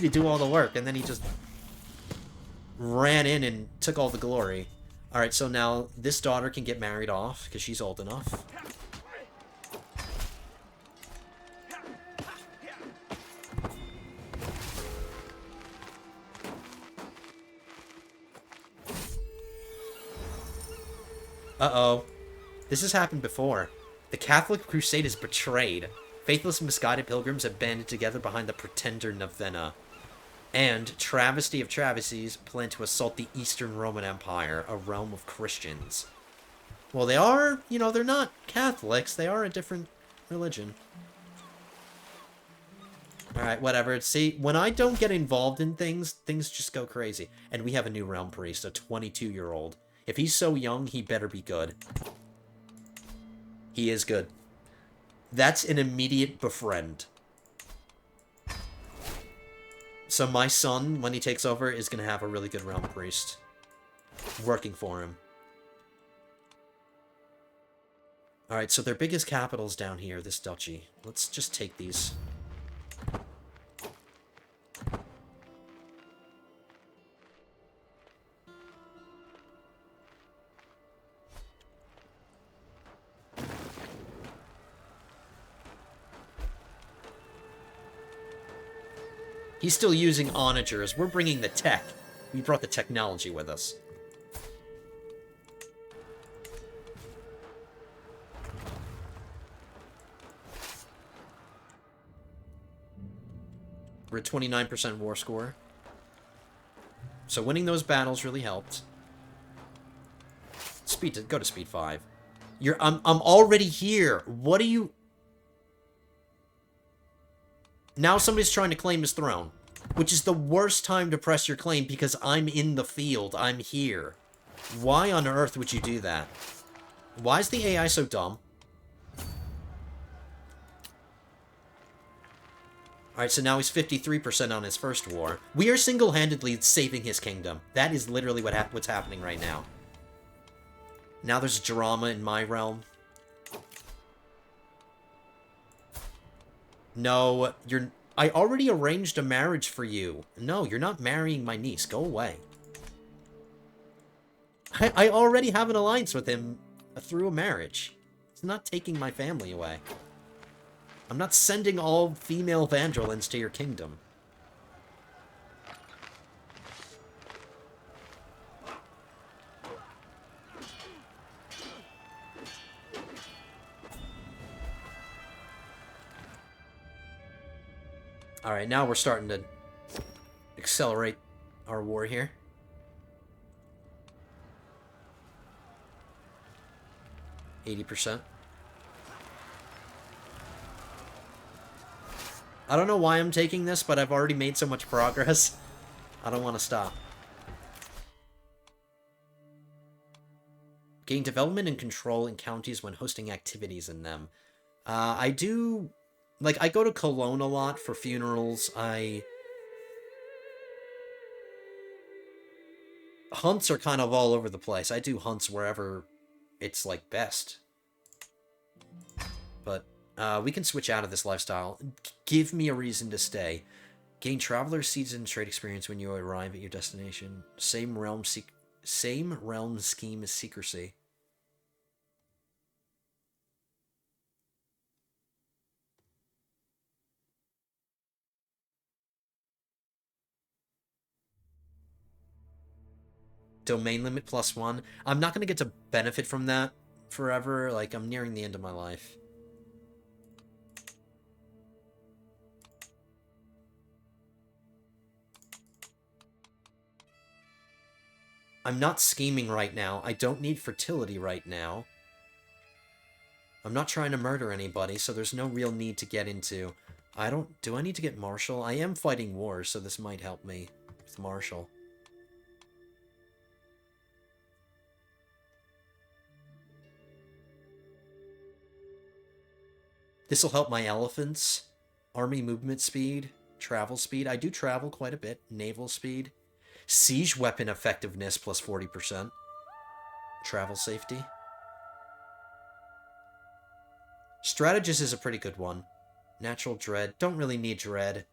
to do all the work, and then he just ran in and took all the glory. Alright, so now this daughter can get married off, because she's old enough. Uh-oh. This has happened before. The Catholic Crusade is betrayed. Faithless and misguided pilgrims have banded together behind the pretender Navenna. And, travesty of travesties, plan to assault the Eastern Roman Empire, a realm of Christians. Well, they are, you know, they're not Catholics. They are a different religion. Alright, whatever. See, when I don't get involved in things, things just go crazy. And we have a new realm priest, a 22-year-old. If he's so young, he better be good. He is good. That's an immediate befriend. So my son, when he takes over, is going to have a really good realm priest working for him. Alright, so their biggest capital's down here, this duchy. Let's just take these. He's still using onagers. We're bringing the tech. We brought the technology with us. We're at 29% war score. So winning those battles really helped. Go to speed 5. I'm already here. What are you... Now somebody's trying to claim his throne, which is the worst time to press your claim because I'm in the field. I'm here. Why on earth would you do that? Why is the AI so dumb? Alright, so now he's 53% on his first war. We are single-handedly saving his kingdom. That is literally what's happening right now. Now there's drama in my realm. No, I already arranged a marriage for you. No, you're not marrying my niece. Go away. I already have an alliance with him through a marriage. It's not taking my family away. I'm not sending all female Vanderlins to your kingdom. Alright, now we're starting to accelerate our war here. %. I don't know why I'm taking this, but I've already made so much progress. I don't want to stop. Gain development and control in counties when hosting activities in them. I do... Like, I go to Cologne a lot for funerals. Hunts are kind of all over the place. I do hunts wherever it's, like, best. But, we can switch out of this lifestyle. Give me a reason to stay. Gain traveler seeds and trade experience when you arrive at your destination. Same realm scheme as secrecy. Domain limit +1. I'm not going to get to benefit from that forever. Like, I'm nearing the end of my life. I'm not scheming right now. I don't need fertility right now. I'm not trying to murder anybody, so there's no real need to get into... Do I need to get martial? I am fighting wars, so this might help me with martial. This will help my elephants. Army movement speed. Travel speed. I do travel quite a bit. Naval speed. Siege weapon effectiveness plus 40%. Travel safety. Strategist is a pretty good one. Natural dread. Don't really need dread.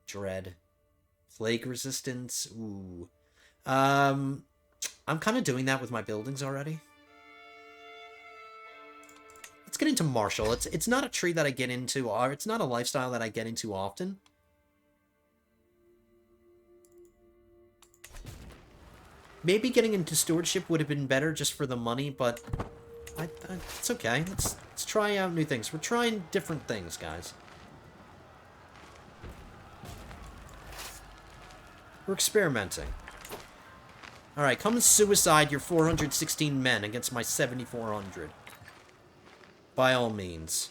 Dread. Plague resistance. Ooh. I'm kind of doing that with my buildings already. Let's get into martial. It's not a tree that I get into, or it's not a lifestyle that I get into often. Maybe getting into stewardship would have been better just for the money, but it's okay. Let's try out new things. We're trying different things, guys. We're experimenting. Alright, come and suicide your 416 men against my 7,400. By all means.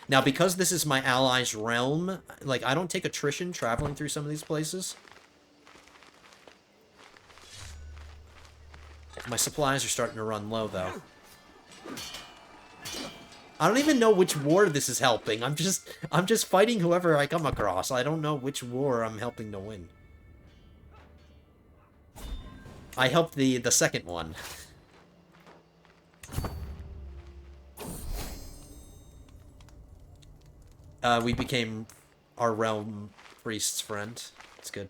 Now, because this is my ally's realm, like, I don't take attrition traveling through some of these places. My supplies are starting to run low, though. I don't even know which war this is helping. I'm just fighting whoever I come across. I don't know which war I'm helping to win. I helped the second one. We became our realm priest's friend. It's good.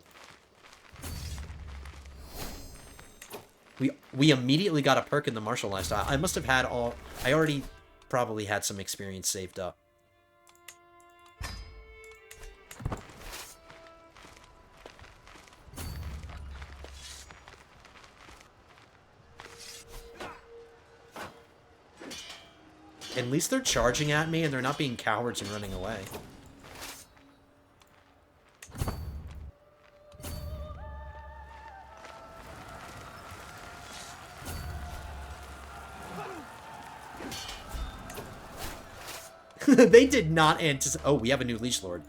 We immediately got a perk in the martial lifestyle. I must have had all... I already probably had some experience saved up. At least they're charging at me and they're not being cowards and running away. They did not anticipate... Oh, we have a new Liege Lord.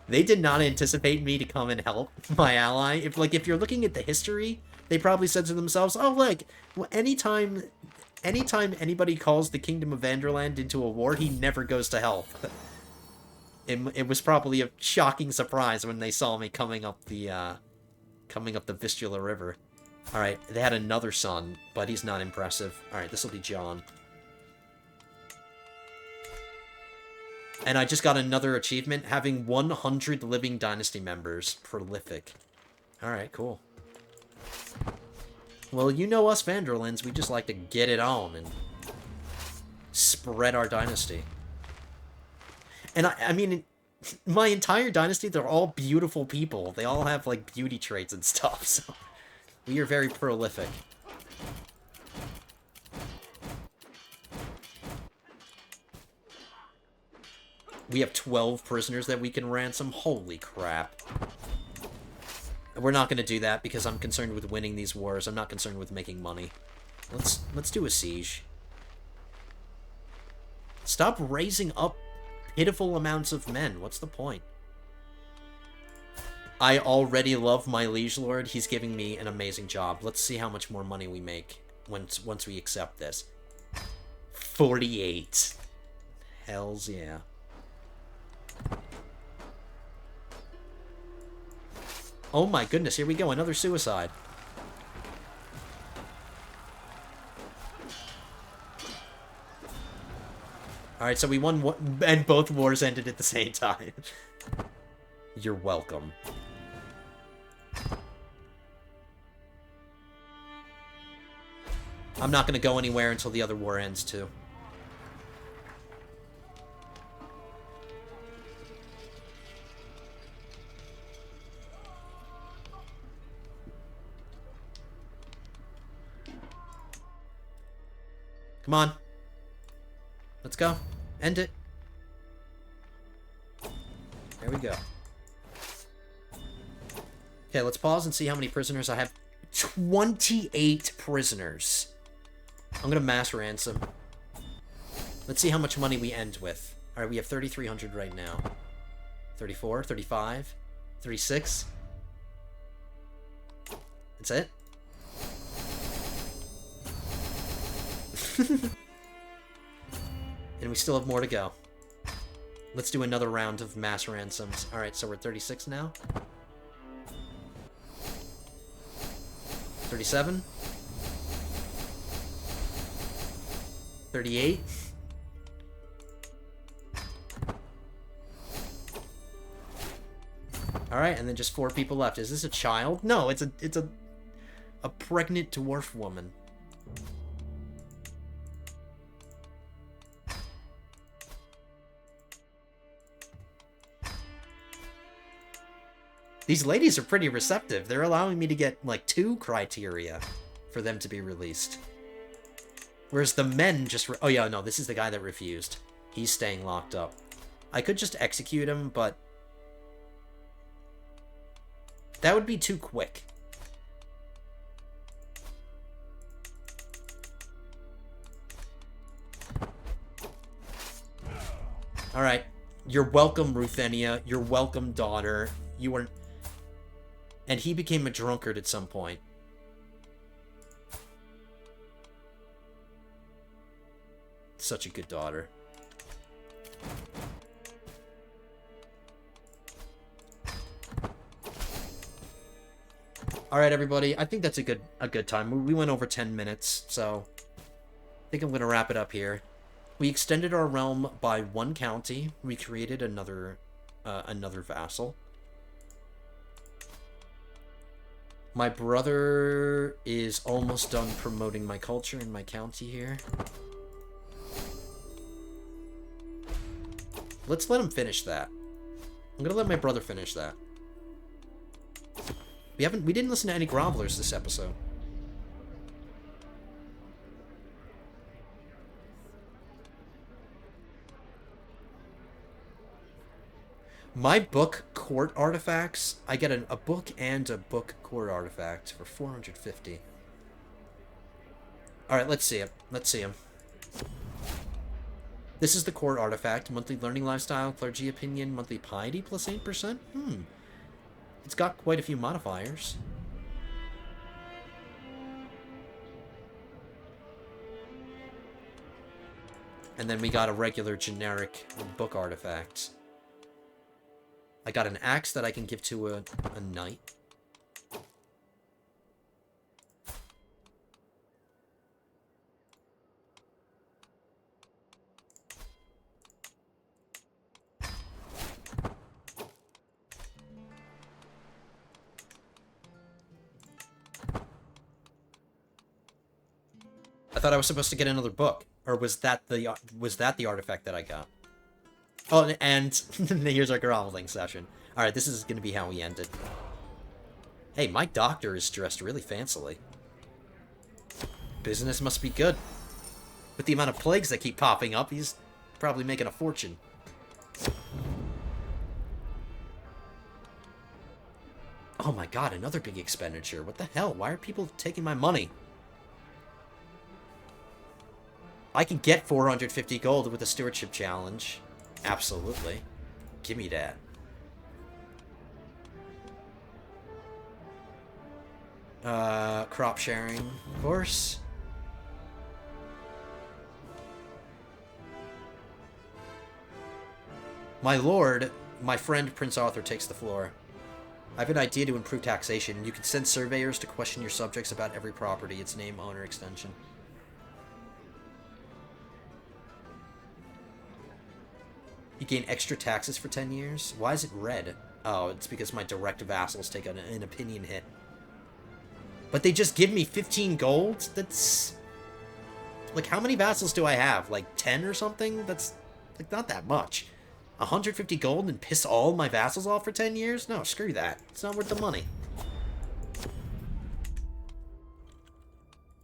They did not anticipate me to come and help my ally. If you're looking at the history, they probably said to themselves, oh, look, well, anytime anybody calls the Kingdom of Van Der Linde into a war, he never goes to help. It was probably a shocking surprise when they saw me coming up the Vistula River. Alright, they had another son, but he's not impressive. Alright, this will be John. And I just got another achievement, having 100 living dynasty members. Prolific. Alright, cool. Well, you know us Van Der Lindes, we just like to get it on and spread our dynasty. And I mean, my entire dynasty, they're all beautiful people. They all have, like, beauty traits and stuff, so we are very prolific. We have 12 prisoners that we can ransom. Holy crap. We're not going to do that because I'm concerned with winning these wars. I'm not concerned with making money. Let's do a siege. Stop raising up pitiful amounts of men. What's the point? I already love my Liege Lord. He's giving me an amazing job. Let's see how much more money we make once we accept this. 48. Hells yeah. Oh my goodness, here we go, another suicide. Alright, so we won one, and both wars ended at the same time. You're welcome. I'm not gonna go anywhere until the other war ends, too. Come on. Let's go. End it. There we go. Okay, let's pause and see how many prisoners I have. 28 prisoners. I'm gonna mass ransom. Let's see how much money we end with. Alright, we have 3,300 right now. 34, 35, 36. That's it? And we still have more to go. Let's do another round of mass ransoms. Alright, so we're 36 now. 37. 38. Alright, and then just 4 people left. Is this a child? No, it's a pregnant dwarf woman. These ladies are pretty receptive. They're allowing me to get, like, 2 criteria for them to be released. Whereas the men just... oh, yeah, no, this is the guy that refused. He's staying locked up. I could just execute him, but... that would be too quick. Alright. You're welcome, Ruthenia. You're welcome, daughter. You are... and he became a drunkard at some point. Such a good daughter. Alright, everybody. I think that's a good time. We went over 10 minutes, so... I think I'm going to wrap it up here. We extended our realm by 1 county. We created another vassal. My brother is almost done promoting my culture in my county here. Let's let him finish that. I'm gonna let my brother finish that. We didn't listen to any grovelers this episode. My book court artifacts, I get a book and a book court artifact for 450. Alright, let's see him. Let's see him. This is the court artifact. Monthly learning lifestyle, clergy opinion, monthly piety plus 8%. It's got quite a few modifiers. And then we got a regular generic book artifact. I got an axe that I can give to a knight. I thought I was supposed to get another book. Or was that the artifact that I got? Oh, and here's our groveling session. Alright, this is going to be how we end it. Hey, my doctor is dressed really fancily. Business must be good. With the amount of plagues that keep popping up, he's probably making a fortune. Oh my god, another big expenditure. What the hell? Why are people taking my money? I can get 450 gold with a stewardship challenge. Absolutely. Give me that. Crop sharing, of course. My lord, my friend Prince Arthur takes the floor. I have an idea to improve taxation. You can send surveyors to question your subjects about every property, its name, owner, extension. You gain extra taxes for 10 years? Why is it red? Oh, it's because my direct vassals take an opinion hit. But they just give me 15 gold? That's... like, how many vassals do I have? Like, 10 or something? That's, like, not that much. 150 gold and piss all my vassals off for 10 years? No, screw that. It's not worth the money.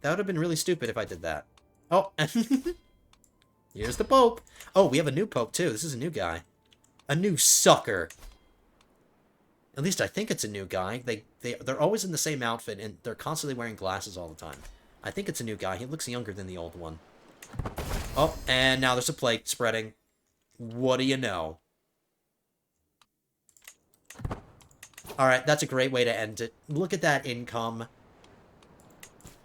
That would have been really stupid if I did that. Oh, here's the Pope. Oh, we have a new Pope, too. This is a new guy. A new sucker. At least I think it's a new guy. They're always in the same outfit, and they're constantly wearing glasses all the time. I think it's a new guy. He looks younger than the old one. Oh, and now there's a plague spreading. What do you know? Alright, that's a great way to end it. Look at that income.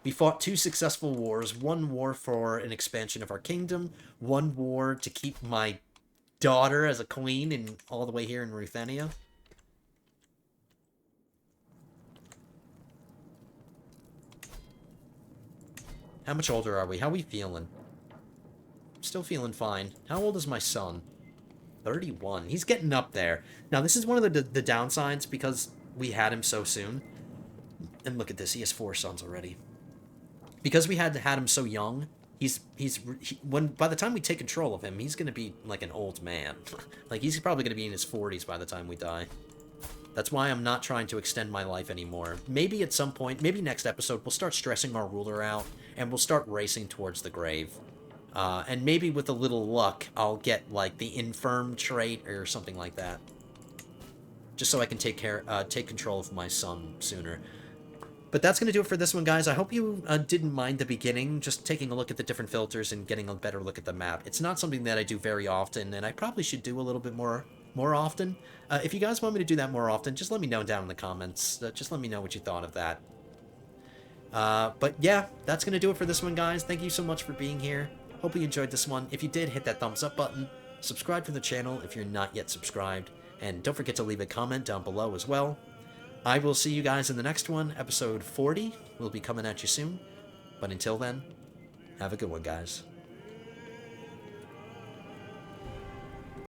We fought 2 successful wars. 1 war for an expansion of our kingdom. 1 war to keep my daughter as a queen in all the way here in Ruthenia. How much older are we? How are we feeling? Still feeling fine. How old is my son? 31. He's getting up there. Now, this is one of the downsides because we had him so soon. And look at this. He has 4 sons already. Because we had him so young, when by the time we take control of him, he's going to be like an old man. Like, he's probably going to be in his 40s by the time we die. That's why I'm not trying to extend my life anymore. Maybe at some point, maybe next episode, we'll start stressing our ruler out, and we'll start racing towards the grave. And maybe with a little luck, I'll get, like, the infirm trait or something like that. Just so I can take control of my son sooner. But that's going to do it for this one, guys. I hope you didn't mind the beginning, just taking a look at the different filters and getting a better look at the map. It's not something that I do very often, and I probably should do a little bit more often. If you guys want me to do that more often, just let me know down in the comments. Just let me know what you thought of that. But yeah, that's going to do it for this one, guys. Thank you so much for being here. Hope you enjoyed this one. If you did, hit that thumbs up button. Subscribe to the channel if you're not yet subscribed. And don't forget to leave a comment down below as well. I will see you guys in the next one. Episode 40 will be coming at you soon. But until then, have a good one, guys.